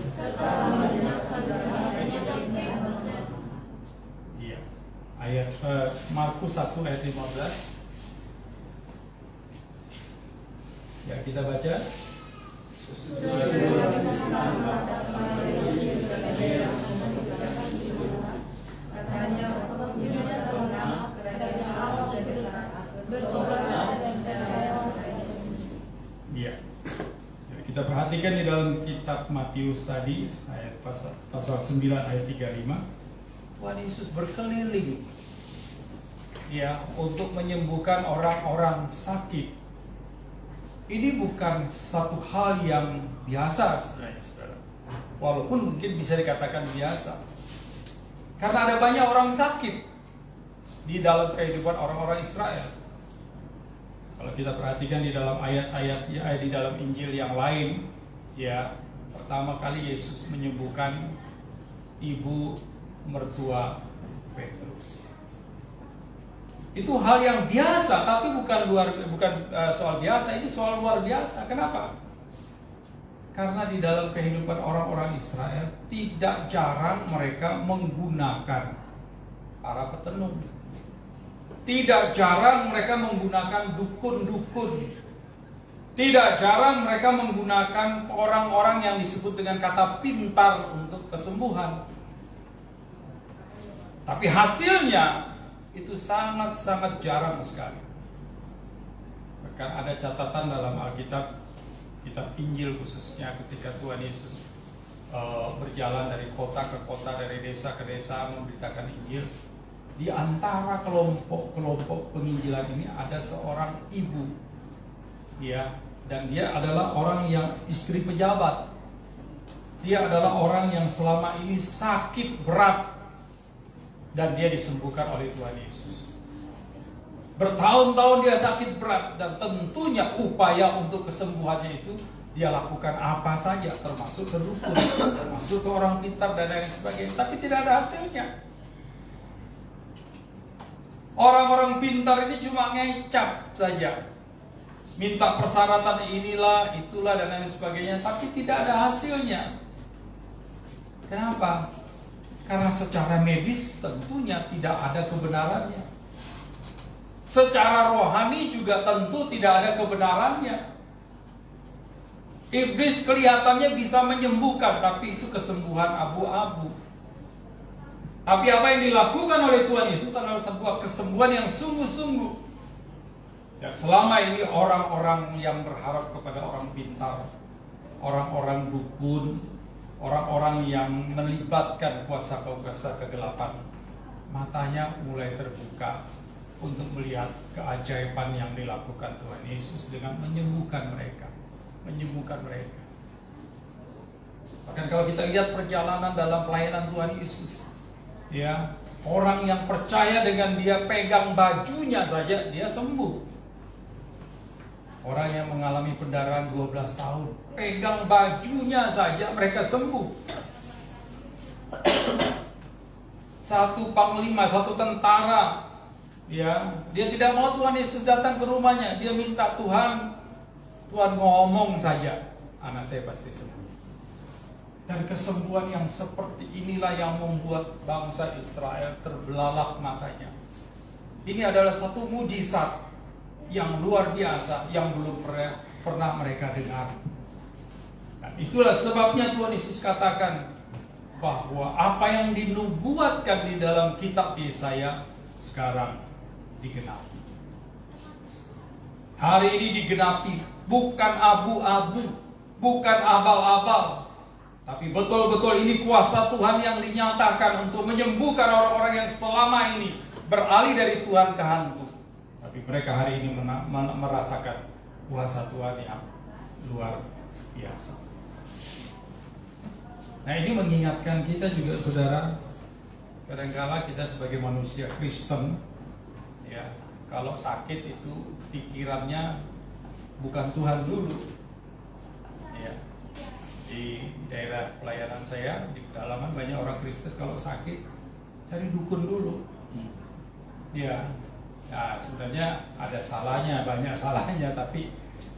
serta membenarkan segala penyakit. Iya. Ayat Markus 1 ayat 15. Ya, kita baca. Katanya, Iya. Jadi kita perhatikan di dalam kitab Matius tadi ayat pasal 9 ayat 35, Tuhan Yesus berkeliling ya untuk menyembuhkan orang-orang sakit. Ini bukan satu hal yang biasa sebenarnya, saudara. Walaupun mungkin bisa dikatakan biasa. Karena ada banyak orang sakit di dalam kehidupan orang-orang Israel. Kalau kita perhatikan di dalam ayat-ayat di dalam Injil yang lain, ya, pertama kali Yesus menyembuhkan ibu mertua Petrus. Itu hal yang biasa, tapi bukan soal biasa, ini soal luar biasa. Kenapa? Karena di dalam kehidupan orang-orang Israel tidak jarang mereka menggunakan para petenung. Tidak jarang mereka menggunakan dukun-dukun. Tidak jarang mereka menggunakan orang-orang yang disebut dengan kata pintar untuk kesembuhan. Tapi hasilnya itu sangat-sangat jarang sekali. Bahkan ada catatan dalam Alkitab, kitab Injil khususnya, ketika Tuhan Yesus berjalan dari kota ke kota, dari desa ke desa memberitakan Injil. Di antara kelompok-kelompok penginjilan ini ada seorang ibu, ya, dan dia adalah orang yang istri pejabat. Dia adalah orang yang selama ini sakit berat dan dia disembuhkan oleh Tuhan Yesus. Bertahun-tahun dia sakit berat dan tentunya upaya untuk kesembuhannya itu dia lakukan apa saja, termasuk ke dukun, termasuk ke orang pintar dan lain sebagainya, tapi tidak ada hasilnya. Orang-orang pintar ini cuma ngecap saja, minta persyaratan inilah, itulah dan lain sebagainya, tapi tidak ada hasilnya. Kenapa? Karena secara medis tentunya tidak ada kebenarannya. Secara rohani juga tentu tidak ada kebenarannya. Iblis kelihatannya bisa menyembuhkan, tapi itu kesembuhan abu-abu. Tapi apa yang dilakukan oleh Tuhan Yesus adalah sebuah kesembuhan yang sungguh-sungguh. Dan selama ini orang-orang yang berharap kepada orang pintar, orang-orang dukun, orang-orang yang melibatkan kuasa-kuasa kegelapan, matanya mulai terbuka untuk melihat keajaiban yang dilakukan Tuhan Yesus dengan menyembuhkan mereka. Bahkan kalau kita lihat perjalanan dalam pelayanan Tuhan Yesus, ya, orang yang percaya dengan dia pegang bajunya saja dia sembuh. Orang yang mengalami pendarahan 12 tahun, pegang bajunya saja mereka sembuh. Satu panglima, satu tentara, ya, dia tidak mau Tuhan Yesus datang ke rumahnya. Dia minta, Tuhan, Tuhan ngomong saja, anak saya pasti sembuh. Dan kesembuhan yang seperti inilah yang membuat bangsa Israel terbelalak matanya. Ini adalah satu mujizat yang luar biasa yang belum pernah mereka dengar. Dan itulah sebabnya Tuhan Yesus katakan bahwa apa yang dinubuatkan di dalam kitab Yesaya sekarang digenapi. Hari ini digenapi, bukan abu-abu, bukan abal-abal, tapi betul-betul ini kuasa Tuhan yang dinyatakan untuk menyembuhkan orang-orang yang selama ini beralih dari Tuhan ke hantu. Tapi mereka hari ini merasakan kuasa Tuhan yang luar biasa. Nah, ini mengingatkan kita juga, saudara, kadang-kala kita sebagai manusia Kristen, ya, kalau sakit itu pikirannya bukan Tuhan dulu. Ya. Di daerah pelayanan saya di pedalaman banyak orang Kristen kalau sakit cari dukun dulu. Ya, nah, sebenarnya ada salahnya, banyak salahnya, tapi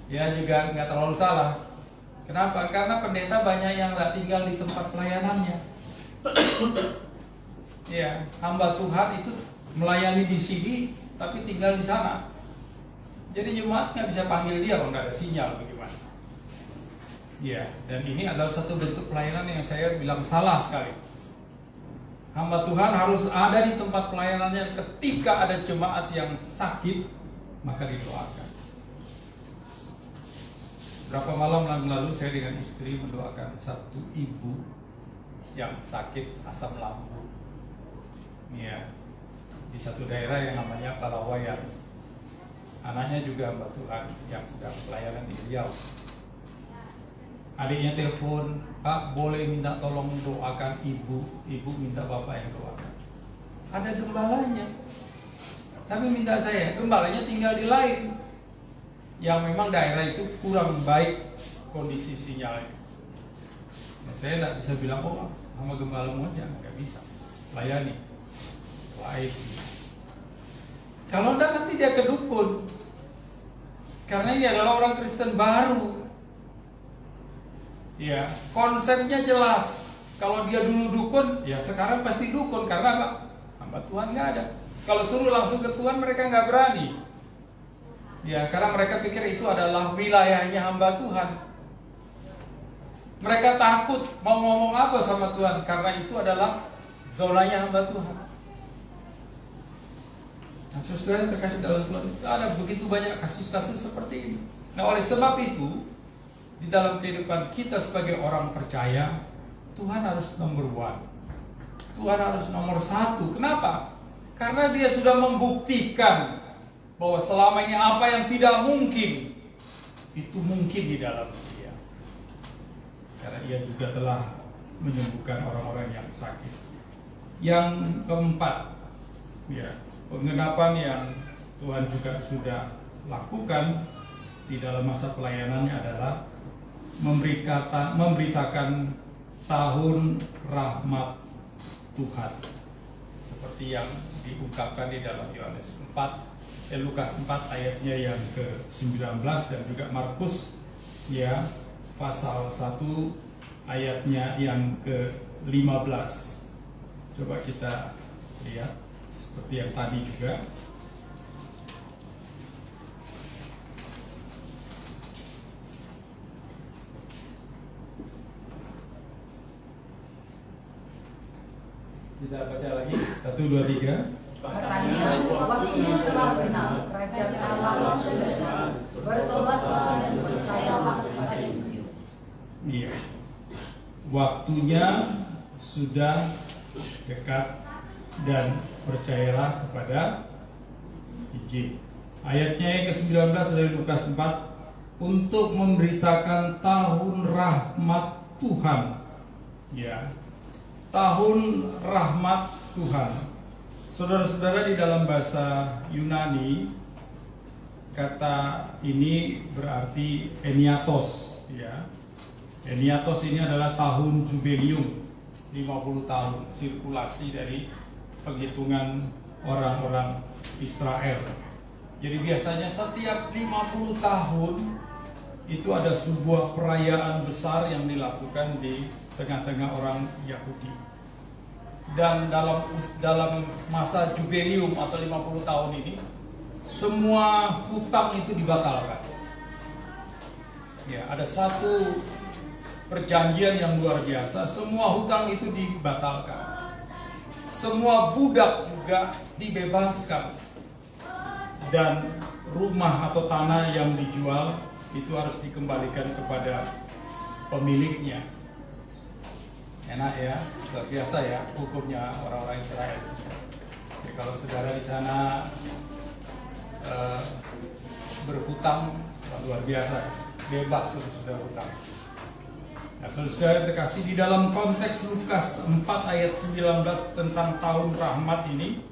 ya juga nggak terlalu salah. Kenapa? Karena pendeta banyak yang nggak tinggal di tempat pelayanannya. Ya, hamba Tuhan itu melayani di sini, tapi tinggal di sana. Jadi jemaat nggak bisa panggil dia kalau nggak ada sinyal, bagaimana? Ya, dan ini adalah satu bentuk pelayanan yang saya bilang salah sekali. Hamba Tuhan harus ada di tempat pelayanannya ketika ada jemaat yang sakit, maka didoakan. Berapa malam lalu saya dengan istri mendoakan satu ibu yang sakit asam lambung. Ya, di satu daerah yang namanya Palawayan. Anaknya juga hamba Tuhan yang sedang pelayanan di Riau. Adiknya telepon, Pak, boleh minta tolong doakan ibu. Ibu minta bapak yang doakan. Ada gembalanya, tapi minta saya, gembalanya tinggal di lain, yang memang daerah itu kurang baik kondisi sinyalnya. Nah, saya tidak bisa bilang, oh, sama gembalamu aja, nggak bisa layani lain. Kalau enggak nanti dia ke dukun, karena ini adalah orang Kristen baru. Ya, konsepnya jelas. Kalau dia dulu dukun, ya sekarang pasti dukun. Karena apa? Hamba Tuhan nggak ada. Kalau suruh langsung ke Tuhan, mereka nggak berani. Ya, karena mereka pikir itu adalah wilayahnya hamba Tuhan. Mereka takut mau ngomong apa sama Tuhan, karena itu adalah zonanya hamba Tuhan. Nah, saudara yang terkasih dalam Tuhan, ada begitu banyak kasus-kasus seperti ini. Nah, oleh sebab itu, di dalam kehidupan kita sebagai orang percaya, Tuhan harus nomor one. Tuhan harus nomor satu. Kenapa? Karena dia sudah membuktikan bahwa selama ini apa yang tidak mungkin, itu mungkin di dalam dia. Karena ia juga telah menyembuhkan orang-orang yang sakit. Yang keempat, ya, penggenapan yang Tuhan juga sudah lakukan di dalam masa pelayanannya adalah memberitakan tahun rahmat Tuhan, seperti yang diungkapkan di dalam Lukas 4 ayatnya yang ke-19 dan juga Markus ya pasal 1 ayatnya yang ke-15. Coba kita lihat seperti yang tadi juga. Kita baca lagi 1, 2, 3. Katanya, waktunya telah benar, kerajaan Allah sudah dekat. Bertobatlah dan percayalah kepada Injil. Iya. Waktunya sudah dekat dan percayalah kepada Injil. Ayatnya yang ke-19 dari Lukas 4, untuk memberitakan tahun rahmat Tuhan. Ya. Tahun rahmat Tuhan. Saudara-saudara, di dalam bahasa Yunani kata ini berarti eniatos, ya. Eniatos ini adalah tahun jubilium, 50 tahun sirkulasi dari penghitungan orang-orang Israel. Jadi biasanya setiap 50 tahun itu ada sebuah perayaan besar yang dilakukan di tengah-tengah orang Yahudi. Dan dalam masa jubileum atau 50 tahun ini, semua hutang itu dibatalkan. Ya, ada satu perjanjian yang luar biasa, semua hutang itu dibatalkan. Semua budak juga dibebaskan. Dan rumah atau tanah yang dijual itu harus dikembalikan kepada pemiliknya. Enak ya, luar biasa ya hukumnya orang-orang Israel. Jadi kalau saudara di sana berhutang, luar biasa ya. Bebas sudah hutang. Nah, saudara terkasih, di dalam konteks Lukas 4 ayat 19 tentang tahun rahmat ini,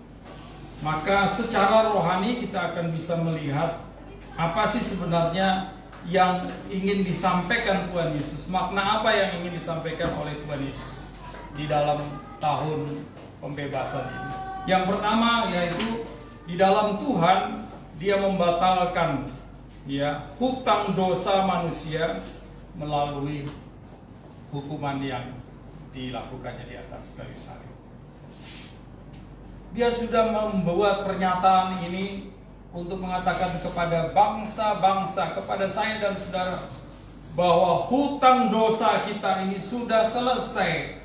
maka secara rohani kita akan bisa melihat apa sih sebenarnya yang ingin disampaikan Tuhan Yesus. Makna apa yang ingin disampaikan oleh Tuhan Yesus di dalam tahun pembebasan ini. Yang pertama yaitu di dalam Tuhan Dia membatalkan hutang dosa manusia melalui hukuman yang dilakukannya di atas kayu salib. Dia sudah membuat pernyataan ini untuk mengatakan kepada bangsa-bangsa, kepada saya dan saudara, bahwa hutang dosa kita ini sudah selesai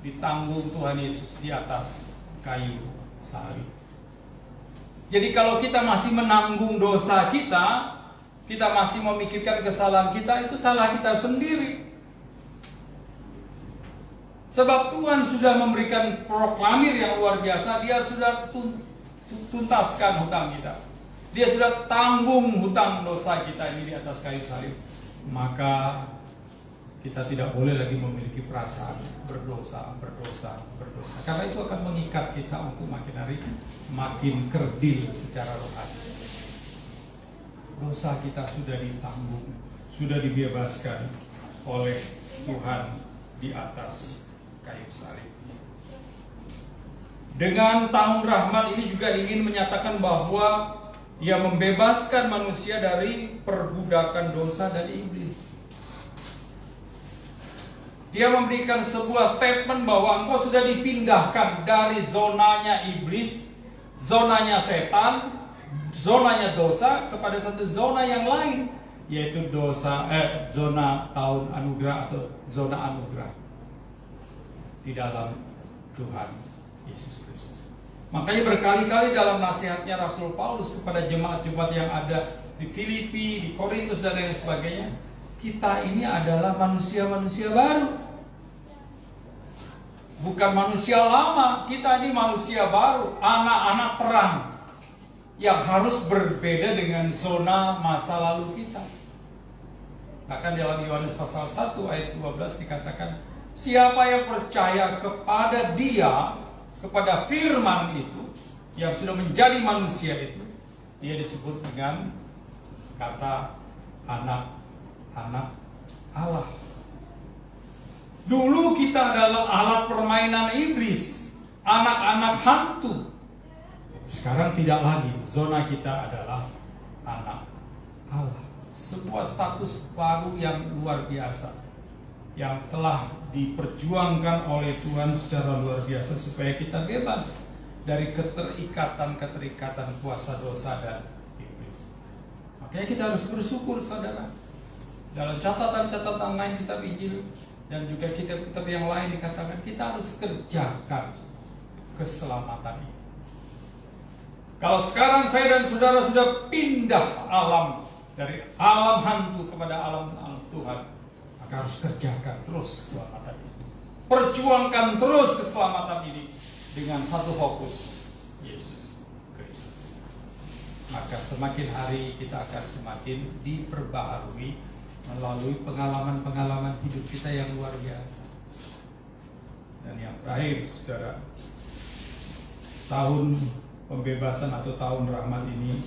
ditanggung Tuhan Yesus di atas kayu salib. Jadi kalau kita masih menanggung dosa kita masih memikirkan kesalahan kita, itu salah kita sendiri. Sebab Tuhan sudah memberikan proklamir yang luar biasa. Dia sudah tuntaskan hutang kita. Dia sudah tanggung hutang dosa kita ini di atas kayu salib. Maka kita tidak boleh lagi memiliki perasaan berdosa. Karena itu akan mengikat kita untuk makin hari makin kerdil secara rohani. Dosa kita sudah ditanggung, sudah dibebaskan oleh Tuhan di atas kayu salib. Dengan tahun rahmat ini juga ingin menyatakan bahwa Ia membebaskan manusia dari perbudakan dosa dan iblis. Dia memberikan sebuah statement bahwa engkau sudah dipindahkan dari zonanya iblis, zonanya setan, zonanya dosa kepada satu zona yang lain, yaitu zona tahun anugerah atau zona anugerah di dalam Tuhan Yesus Kristus. Makanya berkali-kali dalam nasihatnya Rasul Paulus kepada jemaat-jemaat yang ada di Filipi, di Korintus dan lain sebagainya, kita ini adalah manusia-manusia baru. Bukan manusia lama, kita ini manusia baru, anak-anak terang yang harus berbeda dengan zona masa lalu kita. Bahkan dalam Yohanes pasal 1 ayat 12 dikatakan, siapa yang percaya kepada Dia, kepada firman itu yang sudah menjadi manusia itu, dia disebut dengan kata anak-anak Allah. Dulu kita adalah alat permainan iblis, anak-anak hantu. Sekarang tidak lagi, zona kita adalah anak Allah. Sebuah status baru yang luar biasa, yang telah diperjuangkan oleh Tuhan secara luar biasa supaya kita bebas dari keterikatan kuasa dosa dan iblis. Makanya kita harus bersyukur, saudara. Dalam catatan-catatan lain kitab Injil dan juga kitab-kitab yang lain dikatakan kita harus kerjakan keselamatan ini. Kalau sekarang saya dan saudara sudah pindah alam, dari alam hantu kepada alam Tuhan, maka harus kerjakan terus keselamatan ini. Perjuangkan terus keselamatan ini dengan satu fokus, Yesus Kristus. Maka semakin hari kita akan semakin diperbaharui melalui pengalaman-pengalaman hidup kita yang luar biasa. Dan yang terakhir, saudara, tahun pembebasan atau tahun rahmat ini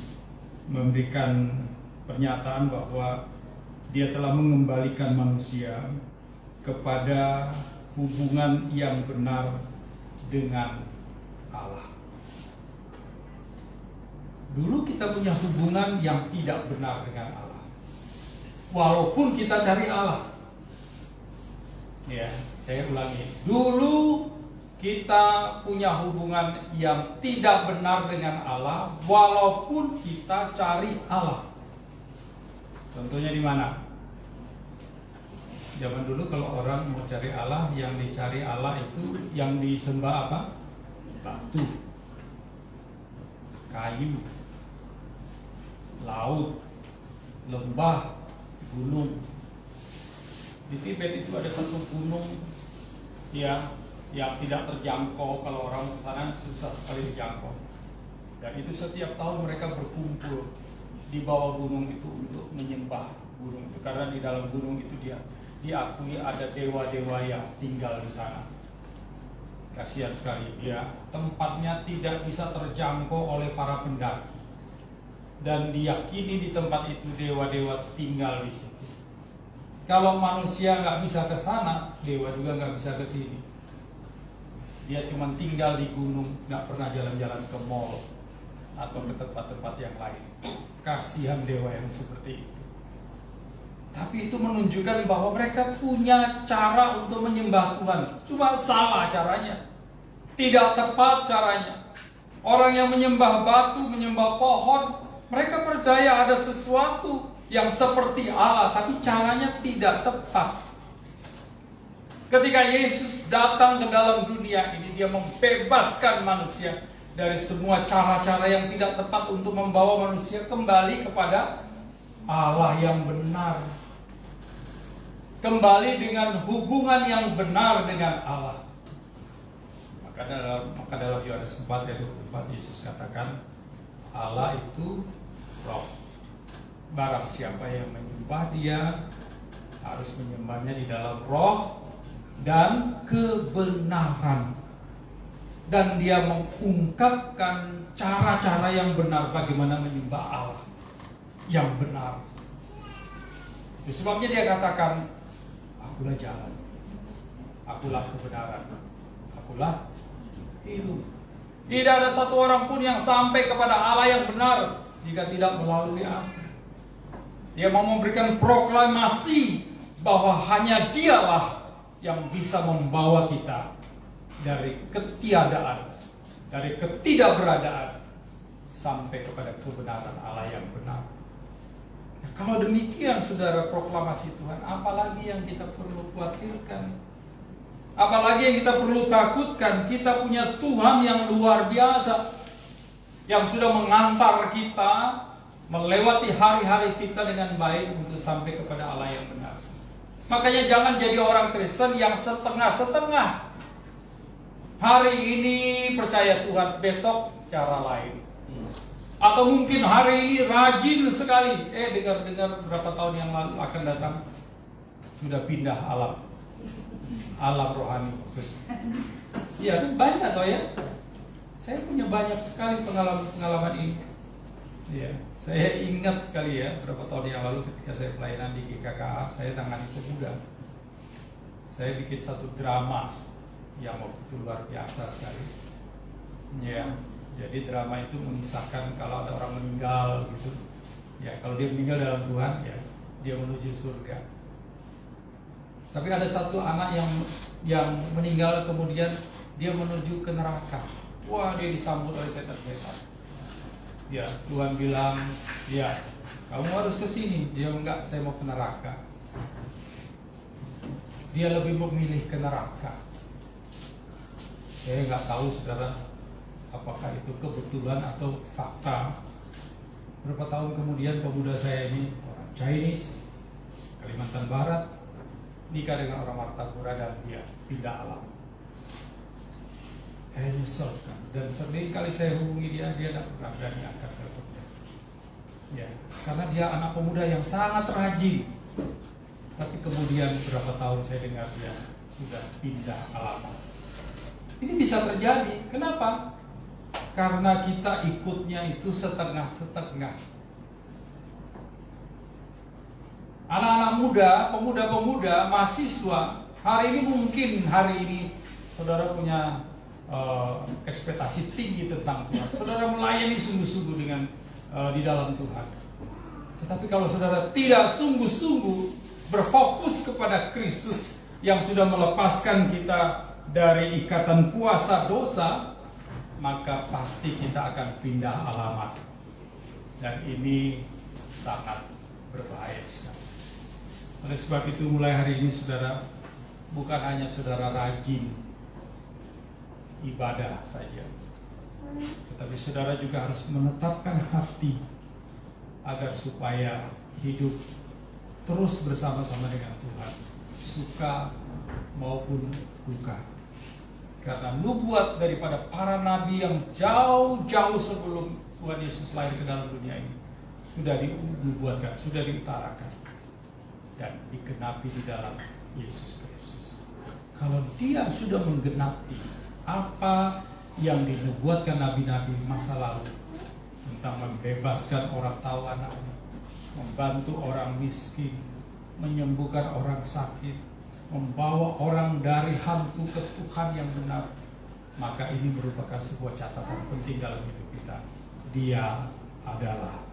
memberikan pernyataan bahwa Dia telah mengembalikan manusia kepada hubungan yang benar dengan Allah. Dulu kita punya hubungan yang tidak benar dengan Allah. walaupun kita cari Allah. Ya, saya ulangi. Dulu kita punya hubungan yang tidak benar dengan Allah, walaupun kita cari Allah. Contohnya di mana? Zaman dulu kalau orang mau cari Allah, yang dicari Allah itu yang disembah apa? Batu, kayu, laut, lembah, gunung. Di Tibet itu ada satu gunung yang tidak terjangkau, kalau orang ke sana susah sekali dijangkau. Dan itu setiap tahun mereka berkumpul di bawah gunung itu untuk menyembah gunung itu, karena di dalam gunung itu dia diakui ada dewa-dewa yang tinggal di sana. Kasihan sekali, ya, tempatnya tidak bisa terjangkau oleh para pendaki. Dan diyakini di tempat itu dewa-dewa tinggal di situ. Kalau manusia nggak bisa ke sana, dewa juga nggak bisa ke sini. Dia cuma tinggal di gunung, nggak pernah jalan-jalan ke mall atau ke tempat-tempat yang lain. Kasihan dewa yang seperti itu. Tapi itu menunjukkan bahwa mereka punya cara untuk menyembah Tuhan. Cuma salah caranya, tidak tepat caranya. Orang yang menyembah batu, menyembah pohon, mereka percaya ada sesuatu yang seperti Allah, tapi caranya tidak tepat. Ketika Yesus datang ke dalam dunia ini, dia membebaskan manusia dari semua cara-cara yang tidak tepat untuk membawa manusia kembali kepada Allah yang benar. Kembali dengan hubungan yang benar dengan Allah. Maka dalam Yohanes 4 ayat 24 Yesus katakan, Allah itu roh. Barang siapa yang menyembah dia harus menyembahnya di dalam roh dan kebenaran. Dan dia mengungkapkan cara-cara yang benar bagaimana menyembah Allah yang benar. Itu sebabnya dia katakan, akulah jalan, akulah kebenaran, akulah hidup. Tidak ada satu orang pun yang sampai kepada Allah yang benar jika tidak melalui aku. Dia mau memberikan proklamasi bahwa hanya dialah yang bisa membawa kita dari ketiadaan, dari ketidakberadaan sampai kepada kebenaran Allah yang benar. Nah, kalau demikian saudara proklamasi Tuhan, apalagi yang kita perlu khawatirkan? Apalagi yang kita perlu takutkan? Kita punya Tuhan yang luar biasa, yang sudah mengantar kita melewati hari-hari kita dengan baik untuk sampai kepada Allah yang benar. Makanya jangan jadi orang Kristen yang setengah-setengah. Hari ini percaya Tuhan, besok cara lain. Atau mungkin hari ini rajin sekali, dengar-dengar berapa tahun yang lalu akan datang sudah pindah alam rohani maksudnya. Ya, banyak toh ya. Saya punya banyak sekali pengalaman ini. Ya, saya ingat sekali ya, berapa tahun yang lalu ketika saya pelayanan di GKKA, saya tangani pemuda. Saya bikin satu drama yang waktu itu luar biasa sekali. Ya, jadi drama itu mengisahkan kalau ada orang meninggal gitu. Ya, kalau dia meninggal dalam Tuhan, ya dia menuju surga. Tapi ada satu anak yang meninggal kemudian dia menuju ke neraka. Wah, dia disambut oleh setan-setan. Ya, Tuhan bilang, ya, kamu harus ke sini. Dia enggak, saya mau ke neraka. Dia lebih memilih ke neraka. Saya enggak tahu saudara, apakah itu kebetulan atau fakta. Berapa tahun kemudian pemuda saya ini orang Chinese, Kalimantan Barat, nikah dengan orang Martapura dan dia pindah alam. Saya nyesel sekali. Dan sering kali saya hubungi dia tidak pernah berani angkat telepon saya. Ya, karena dia anak pemuda yang sangat rajin. Tapi kemudian berapa tahun saya dengar dia sudah pindah alam. Ini bisa terjadi. Kenapa? Karena kita ikutnya itu setengah-setengah. Anak-anak muda, pemuda-pemuda, mahasiswa, hari ini saudara punya ekspektasi tinggi tentang Tuhan. Saudara melayani sungguh-sungguh dengan di dalam Tuhan. Tetapi kalau saudara tidak sungguh-sungguh berfokus kepada Kristus yang sudah melepaskan kita dari ikatan kuasa dosa, maka pasti kita akan pindah alamat. Dan ini sangat berbahaya sekali. Oleh sebab itu mulai hari ini saudara, bukan hanya saudara rajin ibadah saja, tetapi saudara juga harus menetapkan hati agar supaya hidup terus bersama-sama dengan Tuhan, suka maupun duka. Karena nubuat daripada para nabi yang jauh-jauh sebelum Tuhan Yesus lahir ke dalam dunia ini sudah dinubuatkan, sudah diutarakan dan digenapi di dalam Yesus Kristus. Kalau dia sudah menggenapi apa yang dinubuatkan nabi-nabi masa lalu tentang membebaskan orang tawanan, membantu orang miskin, menyembuhkan orang sakit, membawa orang dari hantu ke Tuhan yang benar, maka ini merupakan sebuah catatan penting dalam hidup kita. Dia adalah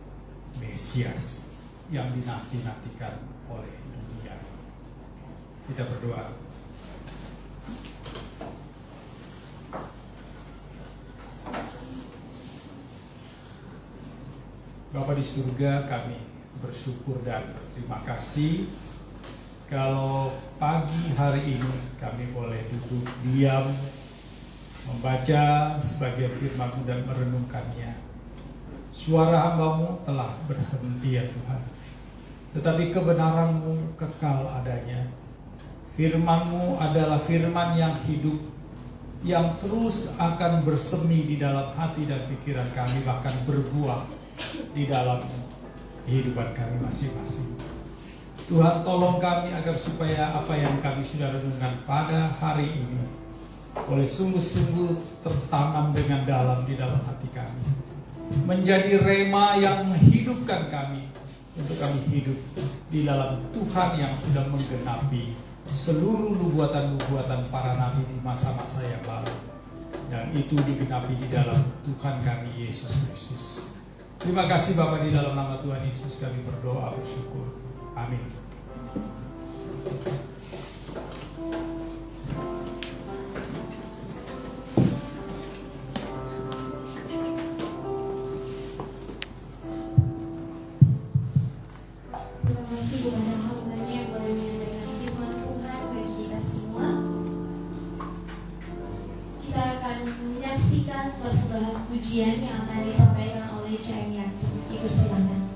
Mesias yang dinanti-nantikan oleh dunia. Kita berdoa. Bapa di surga, kami bersyukur dan berterima kasih kalau pagi hari ini kami boleh duduk diam, membaca sebagian firman-Mu dan merenungkannya. Suara hamba-Mu telah berhenti ya Tuhan, tetapi kebenaran-Mu kekal adanya. Firman-Mu adalah firman yang hidup, yang terus akan bersemi di dalam hati dan pikiran kami, bahkan berbuah di dalam kehidupan kami masing-masing. Tuhan, tolong kami agar supaya apa yang kami sudah renungkan pada hari ini boleh sungguh-sungguh tertanam dengan dalam di dalam hati kami, menjadi rema yang menghidupkan kami untuk kami hidup di dalam Tuhan yang sudah menggenapi seluruh nubuatan-nubuatan para nabi di masa-masa yang lalu, dan itu digenapi di dalam Tuhan kami Yesus Kristus. Terima kasih Bapa, di dalam nama Tuhan Yesus kami berdoa bersyukur. Amin. Terima kasih kepada hamba-Nya yang boleh menyampaikan firman Tuhan bagi kita semua. Kita akan menyaksikan persembahan pujian yang akan disampaikan oleh CM Yanti. Dipersilakan.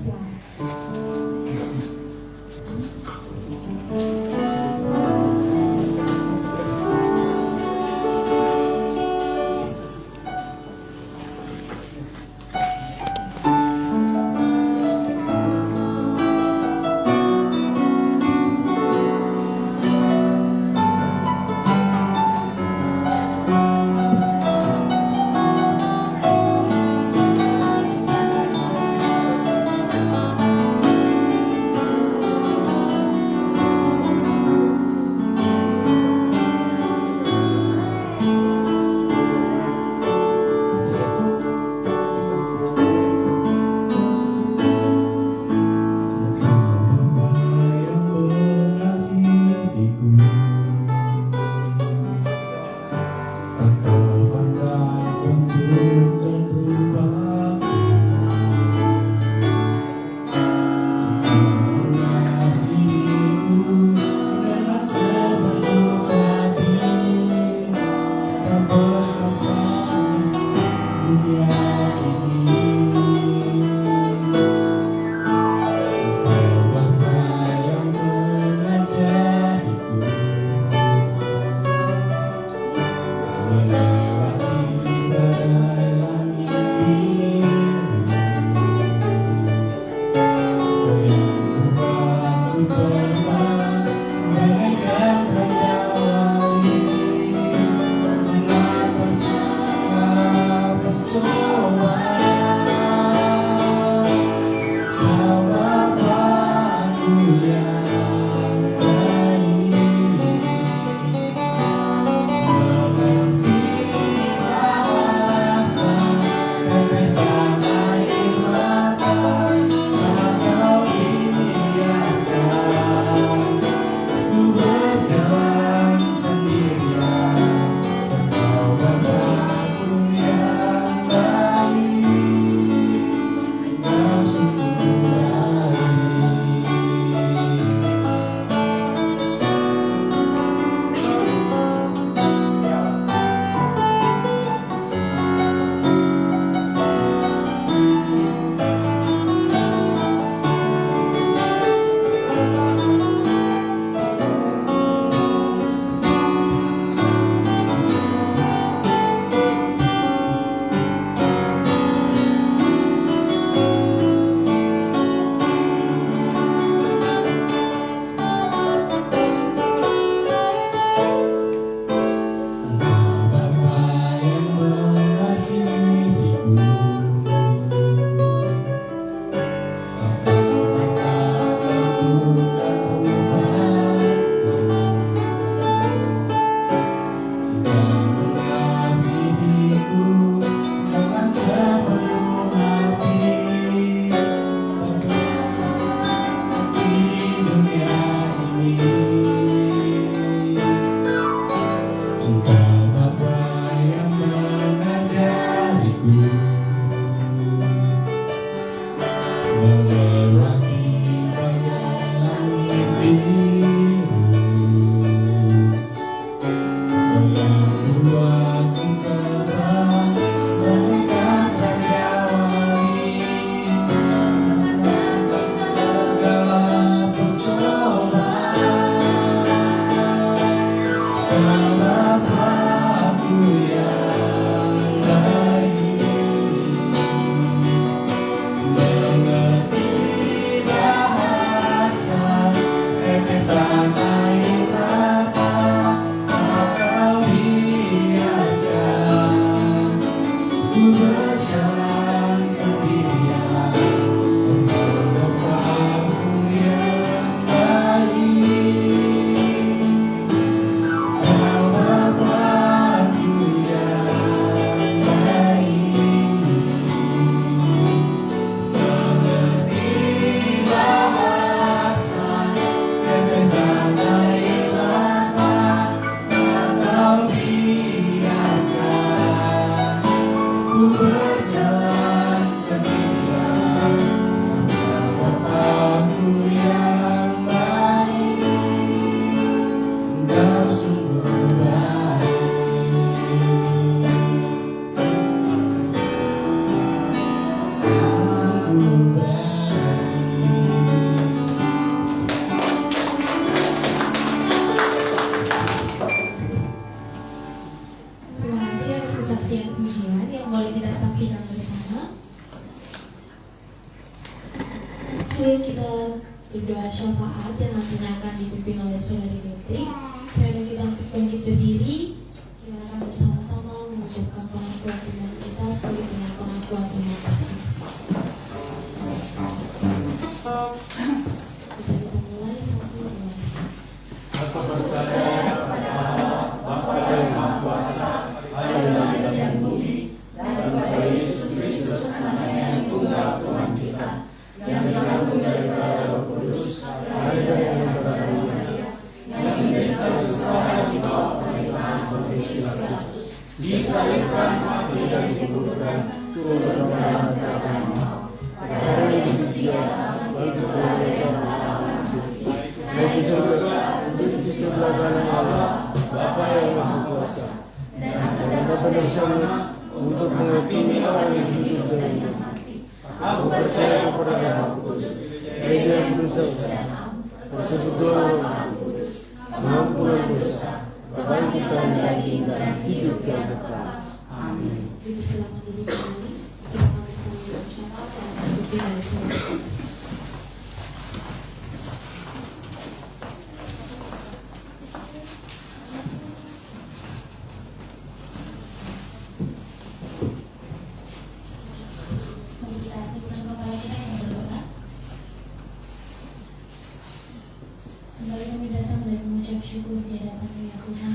bersilakan. kesaksian pujian yang boleh kita saksikan bersama. Sebelum kita berdoa syafaat yang nantinya akan dipimpin oleh Saudari Fitri, saya ajak kita untuk bangkit berdiri. Kita akan bersama-sama mengucapkan pengakuan iman kita sesuai dengan pengakuan iman palsu. Bisa kita mulai 1, 2. Aku percaya kepada Allah, Bapa yang Maha Kuasa, Allah yang langit dan bumi, dan kepada Yesus Kristus, anaknya yang tunggal Tuhan kita, yang dikandung daripada Roh Kudus, lahir dari Maria, yang menderita susah di bawah pemerintahan Pontius Pilatus, disalibkan, mati dan dikuburkan, turun ke kerajaan maut. Pada hari yang ketiga, bangkit dari antara orang mati. Naik ke surga, duduk di sebelah kanan Allah, Bapa yang Maha Kuasa, dan akan datang bersama untuk menghakimi orang yang hidup dan yang mati. Aku percaya kepada Roh Kudus, Gereja yang kudus dan satu, persekutuan Orang Kudus, pengampunan dosa, kebangkitan daging dan hidup yang kekal. Amin. Dipersilakan duduk kembali. Kita akan bersama doa syafaat yang akan dipimpin oleh Saudari. Mari kita tundukkan kepala kita yang berdoa. Kembali kami datang dan mengucap syukur di hadapan-Mu ya Tuhan,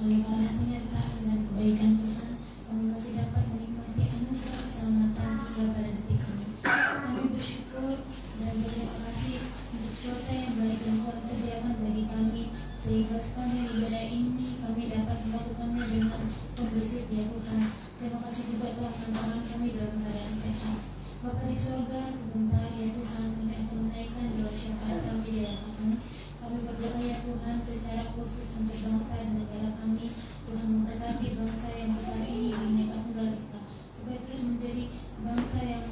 oleh karena penyertaan dan kebaikan Tuhan, kami masih dapat menikmati anugerah keselamatan hingga pada detik ini. Kami bersyukur dan berterima kasih untuk cuaca yang baik yang Tuhan sediakan bagi kami, sehingga sepanjang ibadah ini kami dapat melakukannya dengan kondusif ya Tuhan. Terima kasih juga telah mengantarkan kami dalam keadaan sehat. Bapa di surga, sebentar ya Tuhan, kami akan menaikkan doa syafaat kami di hadapan-Mu. Kami berdoa ya Tuhan secara khusus untuk bangsa dan negara kami. Tuhan memberkati bangsa yang besar ini, Bhinneka Tunggal Ika, supaya terus menjadi bangsa yang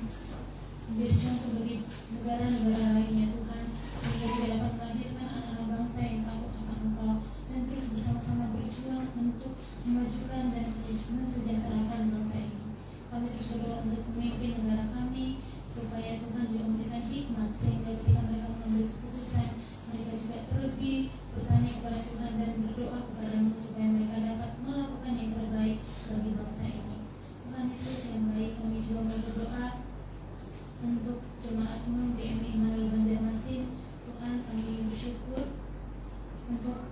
menjadi contoh bagi negara-negara lain ya Tuhan, sehingga juga dapat melahirkan anak-anak bangsa yang takut akan Engkau, dan terus bersama-sama berjuang untuk memajukan dan mensejahterakan bangsa ini. Kami terus berdoa untuk pemimpin negara kami, supaya Tuhan juga memberikan hikmat, sehingga ketika mereka mengambil keputusan, mereka juga terlebih bertanya kepada Tuhan dan berdoa kepada-Mu, supaya mereka dapat melakukan yang terbaik bagi bangsa ini. Tuhan Yesus yang baik, kami juga berdoa untuk jemaat-Mu GMI Immanuel Banjarmasin. Tuhan, kami bersyukur untuk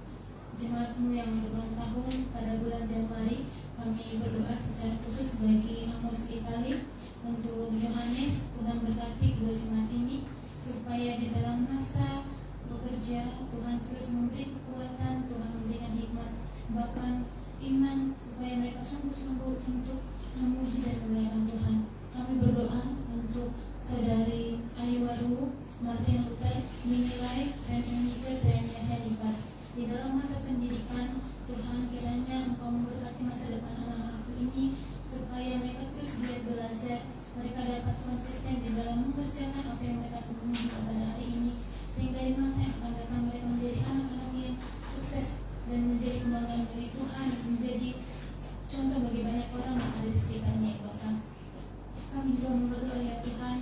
jemaat-Mu yang berulang tahun pada bulan Januari. Kami berdoa secara khusus bagi Amos Itali, untuk Yohanes. Tuhan berkati kedua jemaat ini, supaya di dalam masa bekerja Tuhan terus memberi kekuatan, Tuhan memberikan hikmat, bahkan iman, supaya mereka sungguh-sungguh untuk memuji dan memuliakan Tuhan. Kami berdoa untuk Saudari Ayuwaru, Martin Luther, Minilai, dan Emike Triania Syanipar. Di dalam masa pendidikan, Tuhan kiranya Engkau memberkati masa depan anak-anakku ini, supaya mereka terus giat belajar, mereka dapat konsisten di dalam mengerjakan apa yang mereka temui pada hari ini, sehingga di masa yang akan datang mereka menjadi anak-anak yang sukses dan menjadi kebanggaan bagi Tuhan, menjadi contoh bagi banyak orang yang ada di sekitarnya ya Bapak. Kami juga berdoa ya Tuhan,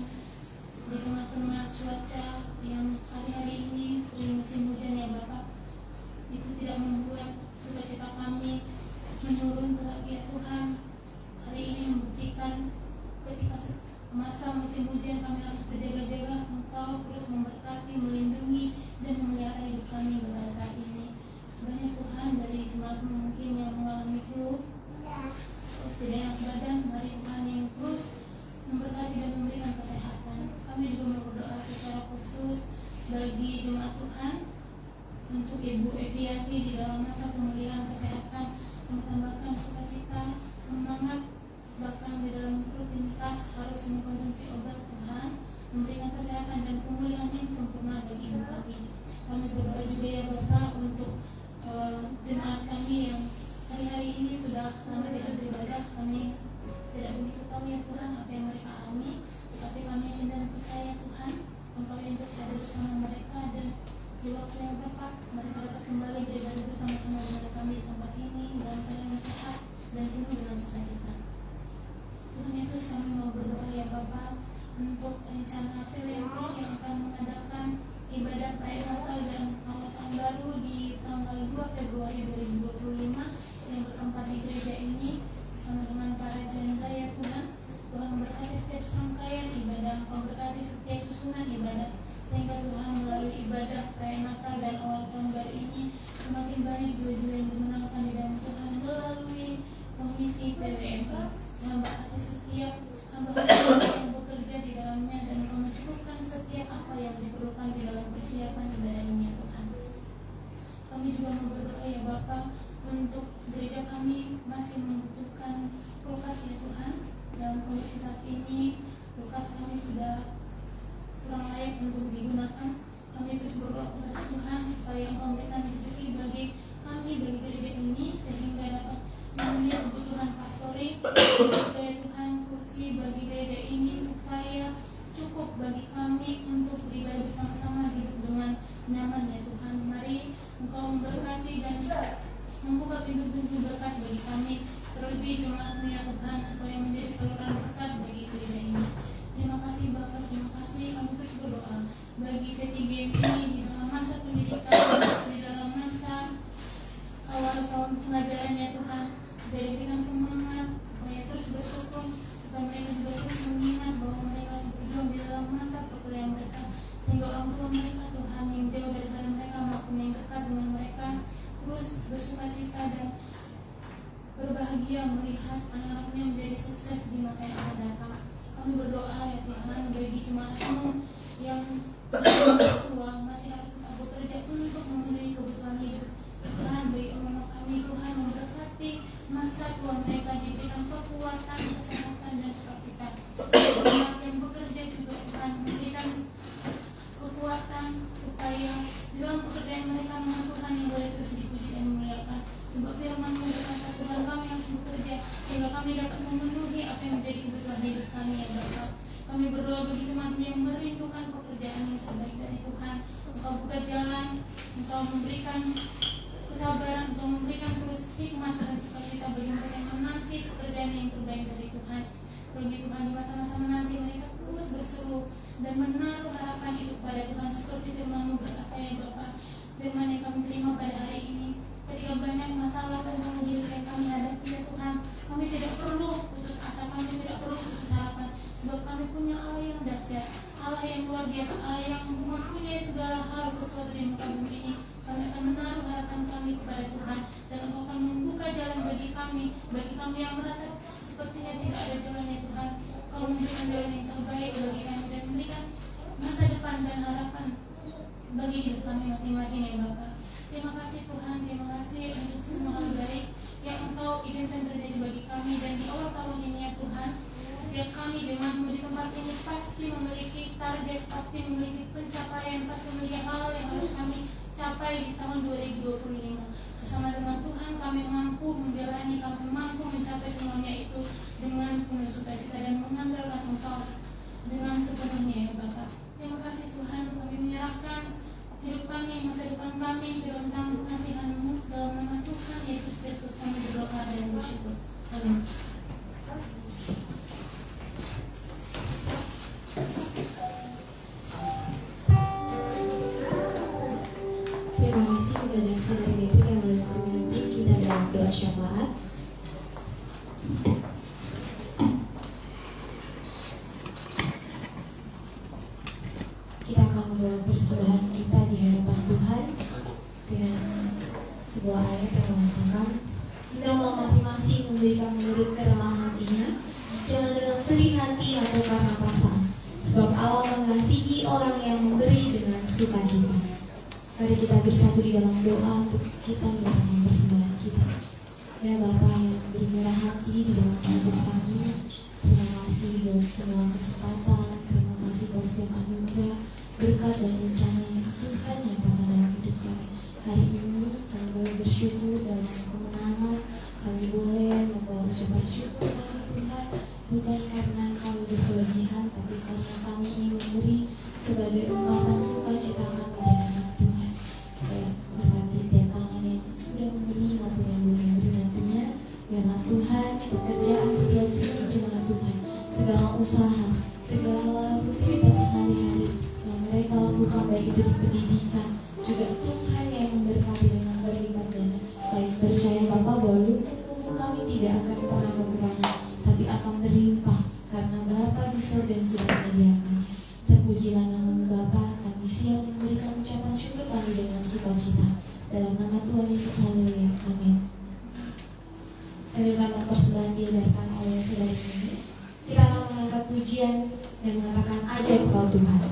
di tengah-tengah cuaca yang hari-hari ini sering musim hujan ya Bapak, itu tidak membuat sukacita kami menurun, tetapi ya Tuhan, hari ini membuktikan ketika masa musim hujan kami harus berjaga-jaga, Engkau terus memberkati, melindungi, dan memelihara hidup kami pada saat ini. Banyak Tuhan dari jemaat-Mu mungkin yang mengalami flu, tidak enak badan, mari Tuhan yang terus memberkati dan memberikan kesehatan. Kami juga berdoa secara khusus bagi jemaat Tuhan, untuk Ibu Eviati di dalam masa pemulihan kesehatan, menambahkan sukacita, semangat, bahkan di dalam rutinitas harus mengkonsumsi obat. Tuhan memberikan kesehatan dan pemulihan yang sempurna bagi ibu kami. Kami berdoa juga ya Bapak untuk jemaat kami yang hari-hari ini sudah lama tidak beribadah. Kami tidak begitu tahu ya Tuhan apa yang mereka alami, tetapi kami yakin dan percaya Tuhan, Engkau yang terus ada bersama mereka, dan di waktu yang tepat mereka dapat kembali beribadah bersama-sama dengan kami di tempat ini dalam keadaan sehat dan penuh dengan sukacita. untuk rencana PWMP yang akan mengadakan ibadah perayaan Natal dan Awal Tahun Baru di tanggal 2 Februari 2025 yang bertempat di gereja ini bersama dengan para janda ya Tuhan. Tuhan memberkati setiap serangkaian ibadah, memberkati setiap susunan ibadah, sehingga Tuhan melalui ibadah perayaan Natal dan Awal Tahun Baru ini semakin banyak jiwa-jiwa yang dimenangkan di dalam Tuhan melalui komisi PWMP. Tuhan berkati setiap hamba-hamba yang bekerja di dalamnya dan mencukupkan setiap apa yang diperlukan di dalam persiapan ibadah ini ya Tuhan. Kami juga mau berdoa ya Bapa untuk gereja kami masih membutuhkan kulkas ya Tuhan. Dalam kondisi saat ini kulkas kami sudah kurang layak untuk digunakan. Kami terus berdoa kepada Tuhan supaya Engkau memberikan rezeki bagi kami, bagi gereja ini, sehingga dapat memenuhi kebutuhan pastorik juga ya Tuhan, kursi bagi gereja ini supaya cukup bagi kami untuk beribadah bersama-sama, duduk dengan nyaman ya Tuhan. Mari Engkau memberkati dan membuka pintu-pintu berkat bagi kami, terlebih jemaat-Mu ya Tuhan, supaya menjadi saluran berkat bagi gereja ini. Terima kasih Bapak, terima kasih. Kami terus berdoa bagi P3GM ini di dalam masa pendidikan, di dalam masa awal tahun pengajaran ya Tuhan, supaya diberikan semangat, supaya terus bersyukur, supaya mereka juga terus mengingat bahwa mereka harus berjuang di dalam masa perkuliahan mereka, sehingga orang tua mereka Tuhan yang jauh daripada mereka maupun yang dekat dengan mereka terus bersukacita dan berbahagia melihat anak-anaknya menjadi sukses di masa yang akan datang. Kami berdoa ya Tuhan bagi jemaat-Mu yang tua masih harus tetap bekerja untuk memenuhi kebutuhan hidup. Tuhan bagi anak kami, Tuhan memberkati masa tua mereka, diberikan kekuatan, kesehatan dan sukacita. Jemaat yang bekerja juga Tuhan memberikan kekuatan supaya di dalam pekerjaan mereka memang Tuhan yang boleh terus dipuji dan dimuliakan. Sebab firman-Mu berkata Tuhan kami harus bekerja sehingga kami dapat memenuhi apa yang menjadi kebutuhan hidup kami ya Bapa. Kami berdoa bagi jemaat-Mu yang merindukan pekerjaan yang terbaik dari Tuhan. Engkau buka jalan, Engkau memberikan kesabaran, Engkau memberikan terus hikmat dan sukacita bagi mereka yang menanti pekerjaan yang terbaik dari Tuhan. Bagi Tuhan di masa-masa menanti mereka terus berseru dan menaruh harapan itu pada Tuhan seperti firman-Mu berkata ya Bapa. Firman yang kami terima pada hari ini, ketika banyak masalah tentang hidup yang kami hadapi ya Tuhan, kami tidak perlu putus asa, kami tidak perlu putus harapan, sebab kami punya Allah yang dahsyat, Allah yang luar biasa, Allah yang mempunyai segala hal sesuatu di muka bumi ini. Kami akan menaruh harapan kami kepada Tuhan, dan Engkau akan membuka jalan bagi kami yang merasa sepertinya tidak ada jalan ya Tuhan. Kau memberikan jalan yang terbaik bagi kami dan memberikan masa depan dan harapan bagi hidup kami masing-masing ya Bapa. Terima kasih Tuhan, terima kasih untuk semua hal baik yang Engkau izinkan terjadi bagi kami. Dan di awal tahun ini ya Tuhan, setiap kami jemaat-Mu di tempat ini pasti memiliki target, pasti memiliki pencapaian, pasti memiliki hal yang harus kami capai di tahun 2025. Bersama dengan Tuhan kami mampu menjalani, kami mampu mencapai semuanya itu dengan penuh sukacita dan mengandalkan Engkau dengan sepenuhnya ya Bapak. Terima kasih Tuhan, kami menyerahkan hidup kami, masa depan kami dalam tangan kasihan-Mu, dalam nama Tuhan Yesus Kristus kami berdoa dan bersyukur. Amin. Terima kasih kepada saudari Betty yang boleh memimpin kita dalam doa syafaat. Kita akan membawa persembahan kita di hadapan Tuhan dengan sebuah ayat yang mengatakan, hendaklah masing-masing memberikan menurut kerelaan hatinya, jangan dengan sedih hati atau karena pasang, sebab Allah mengasihi orang yang memberi dengan sukacita. Mari kita bersatu di dalam doa untuk kita menyerahkan persembahan kita. Ya Bapa yang bermurah hati di dalam hidup kami, terima kasih buat semua kesempatan, terima kasih buat setiap anugerah, berkat dan rencana yang Tuhan nyatakan dalam hidup kami. Hari ini kami boleh bersyukur dalam kemenangan, kami boleh membawa ucapan syukur kepada Tuhan, bukan karena kami berkelebihan, tapi karena kami ingin memberi sebagai ungkapan sukacita kami di hadapan Tuhan. Berkati setiap tangan yang sudah memberi maupun yang belum memberi nantinya, biarlah Tuhan pekerjaan setiap jemaat Tuhan segala usaha, segala rutinitas sehari-hari yang mereka lakukan, baik itu di pendidikan, juga Tuhan yang memberkati dengan berlipat ganda. Kami percaya Bapa bahwa lumbung kami tidak akan pernah kekurangan, tapi akan berlimpah karena Bapa di surga yang sudah menyediakannya. Terpujilah nama Bapa, kami siap memberikan ucapan syukur kami dengan sukacita. Dalam nama Tuhan Yesus, haleluya, amin. Sambil kata persembahan diadakan oleh saudari ini, kita akan mengangkat pujian yang mengatakan ajaib Kau Tuhan.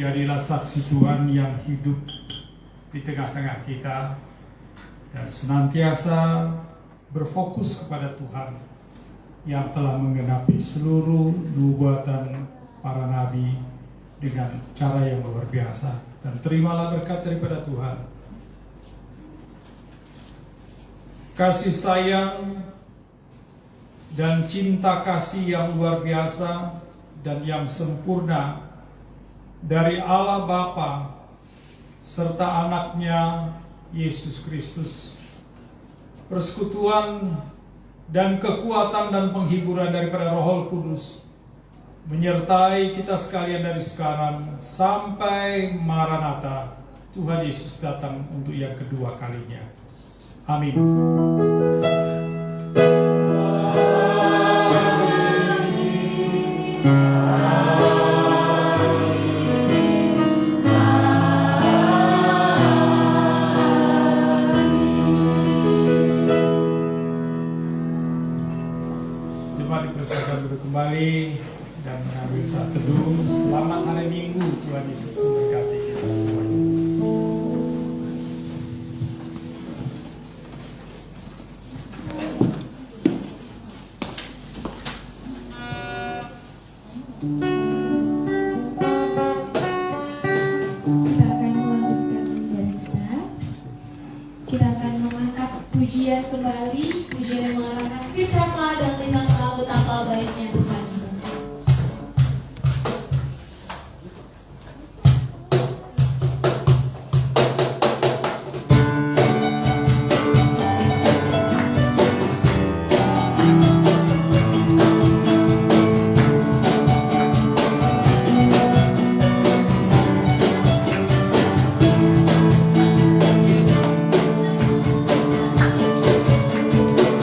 jadilah saksi Tuhan yang hidup di tengah-tengah kita dan senantiasa berfokus kepada Tuhan yang telah menggenapi seluruh nubuatan para nabi dengan cara yang luar biasa. Dan terimalah berkat daripada Tuhan. Kasih sayang dan cinta kasih yang luar biasa dan yang sempurna dari Allah Bapa serta anaknya Yesus Kristus, persekutuan dan kekuatan dan penghiburan daripada Roh Kudus menyertai kita sekalian dari sekarang sampai Maranatha, Tuhan Yesus datang untuk yang kedua kalinya. Amin. Jemaat dipersilakan duduk kembali dan mengambil saat teduh. Selamat hari Minggu, Tuhan Yesus memberkati kita semuanya. Kita akan melanjutkan ibadah kita. Kita akan mengangkat pujian kembali, pujian yang mengarahkan ke Cakra dan tentang betapa baiknya Tuhan itu. Thank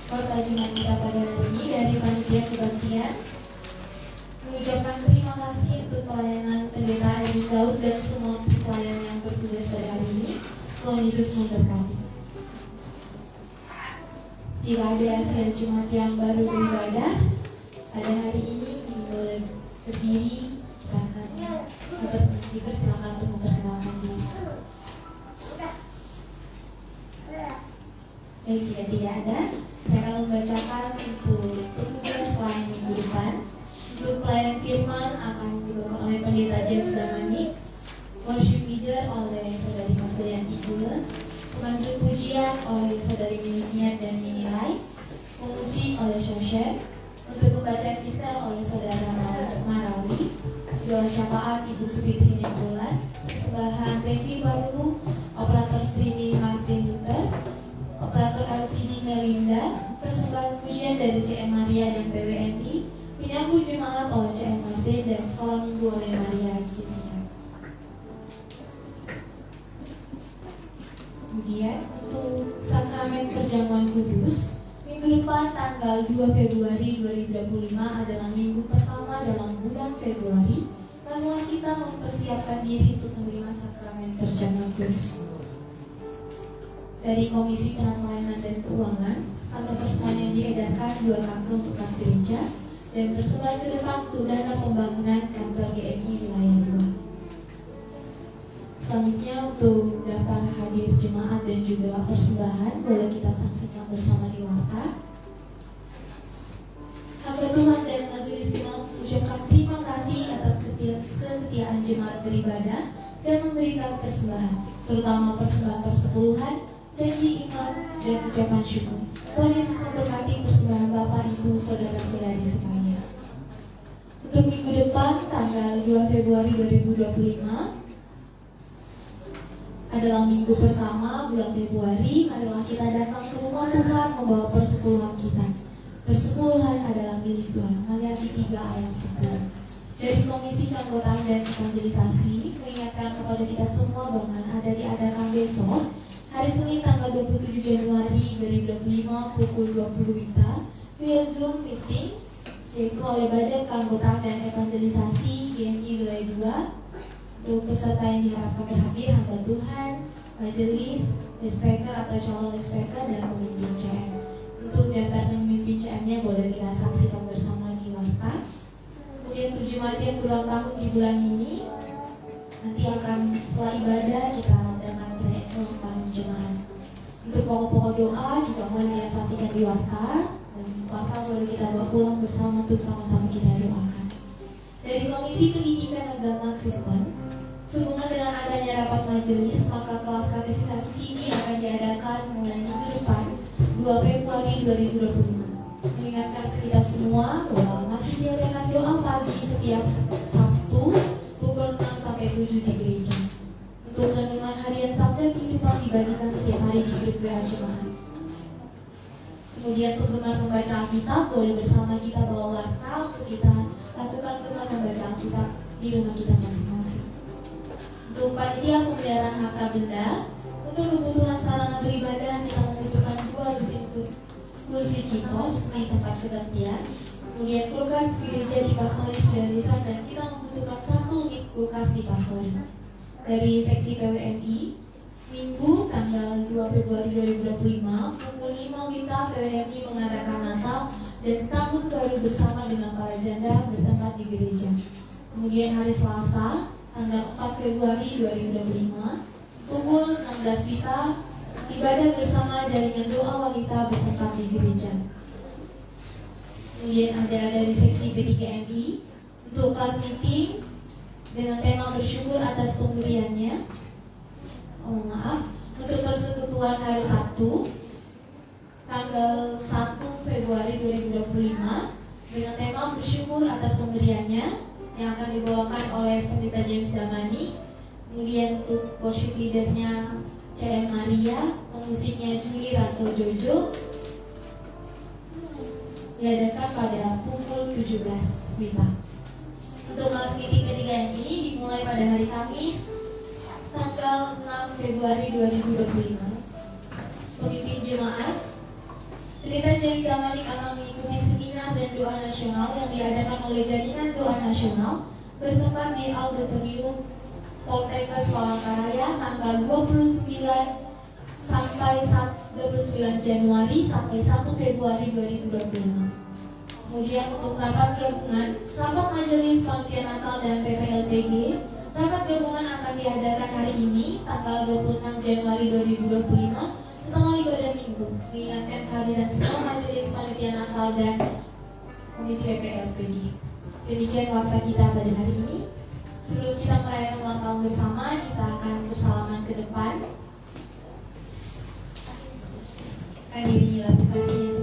Khotbah Jumat kita pada hari ini dari Panitia Kebaktian mengucapkan terima kasih untuk pelayanan Pendeta Edi Daud dan semua pelayan yang bertugas pada hari ini. Tuhan Yesus memberkati. Jika ada hasil Jumat yang baru beribadah pada hari ini, boleh berdiri, kita akan dipersilakan untuk memperkenalkan diri. Baik, jika tidak ada, saya akan membacakan untuk petugas pelayan minggu depan. Untuk pelayan firman akan dibawakan oleh Pendeta James Damani, worship leader oleh Saudari Mas Dayanti Gula, pemandu pujian oleh Saudari Miliniat dan Minilai, pemusik oleh Shosher, untuk membaca epistel oleh Saudara Marali, doa syafaat Ibu Supitri Nembolan, persembahan Revi Baru, operator streaming Martin Luther, operator LCD Melinda, persembahan pujian dari CM Maria dan PWMI, penyambut jemaat oleh CM Martin dan sekolah minggu oleh Maria Jessica. Kemudian untuk sakramen perjamuan kudus, minggu depan tanggal 2 Februari 2025 adalah minggu pertama dalam bulan Februari. Lalu kita mempersiapkan diri untuk menerima sakramen perjamuan kudus. Dari Komisi Pelayanan dan Keuangan, kantor persembahan yang diedarkan 2 kartu untuk kas gereja dan tersebar ke depan untuk dana pembangunan kantor GMI wilayah 2. Selanjutnya untuk daftar hadir jemaat dan juga persembahan boleh kita saksikan bersama di warta. Hamba Tuhan dan Majelis Jemaat mengucapkan terima kasih atas kesetiaan jemaat beribadah dan memberikan persembahan, terutama persembahan persepuluhan, janji iman, dan ucapan syukur. Tuhan Yesus memberkati persembahan Bapak, Ibu, Saudara-saudari sekalian. Untuk minggu depan, tanggal 2 Februari 2025, adalah minggu pertama bulan Februari. Adalah kita datang ke rumah Tuhan membawa persepuluhan kita. Persepuluhan adalah milik Tuhan. Maliaki 3 ayat 10. Dari Komisi Keanggotaan dan Evangelisasi mengingatkan kepada kita semua bahwa ada diadakan besok hari Senin tanggal 27 Januari 2025 pukul 20 WITA via Zoom meeting, yaitu oleh Badan Keanggotaan dan Evangelisasi GMI Wilayah 2. Untuk peserta yang diharapkan berhadir hamba Tuhan, majelis, speaker atau calon speaker, dan pemimpin CM. Untuk daftar pemimpin CM-nya boleh kita saksikan bersama di warta. Kemudian untuk jemaat yang berulang tahun di bulan ini, nanti akan setelah ibadah kita adakan perayaan ulang tahun jemaat. Untuk pokok-pokok doa juga boleh kita saksikan di warta, dan warta boleh kita bawa pulang bersama untuk sama-sama kita doakan. Dari Komisi Pendidikan Agama Kristen, sehubungan dengan adanya rapat majelis, maka kelas katekisasi ini akan diadakan mulai minggu depan 2 Februari 2025. Mengingatkan kita semua bahwa masih diadakan doa pagi setiap Sabtu pukul 6 sampai 7 di gereja. Untuk renungan harian Sabda kehidupan dibagikan setiap hari di grup WA Jemaat. Kemudian untuk gemar membaca Alkitab, boleh bersama kita bawa warta untuk kita lakukan gemar membaca Alkitab di rumah kita masing-masing. Untuk panitia pemeliharaan harta benda, untuk kebutuhan sarana beribadah kita membutuhkan 2 mesin kursi kipos di tempat kebaktian. Kemudian kulkas gereja di Pastori sudah rusak dan kita membutuhkan 1 unit kulkas di Pastori. Dari seksi PWMI, Minggu tanggal 2 Februari 2025 pukul 5 WITA PWMI mengadakan Natal dan Tahun Baru bersama dengan para janda bertempat di gereja. Kemudian hari Selasa tanggal 4 Februari 2025 pukul 16 WITA ibadah bersama jaringan doa wanita bertempat di gereja. Kemudian ada dari seksi P3MI untuk kelas meeting dengan tema bersyukur atas pemberiannya. Untuk persekutuan hari Sabtu tanggal 1 Februari 2025 dengan tema bersyukur atas pemberiannya yang akan dibawakan oleh Pendeta James Damani. Kemudian untuk worship leadernya CM Maria, pemusiknya Juli Ranto Jojo, diadakan pada pukul 17 WITA. Untuk kelas meeting ketiga ini dimulai pada hari Kamis tanggal 6 Februari 2025. Pemimpin jemaat Pendeta James Damanik akan mengikuti seminar dan doa nasional yang diadakan oleh Jaringan Doa Nasional bertempat di Auditorium Poltekkes Palangkaraya tanggal 29 Januari sampai 1 Februari 2025. Kemudian untuk rapat gabungan, rapat majelis panitia Natal dan PPLPG, rapat gabungan akan diadakan hari ini tanggal 26 Januari 2025 setelah ibadah minggu. Mengingatkan kehadiran semua majelis panitia Natal dan Komisi PPLPG. Demikian waktu kita pada hari ini. Sebelum kita merayakan ulang tahun bersama, kita akan bersalaman ke depan. Hadirin lagu kasih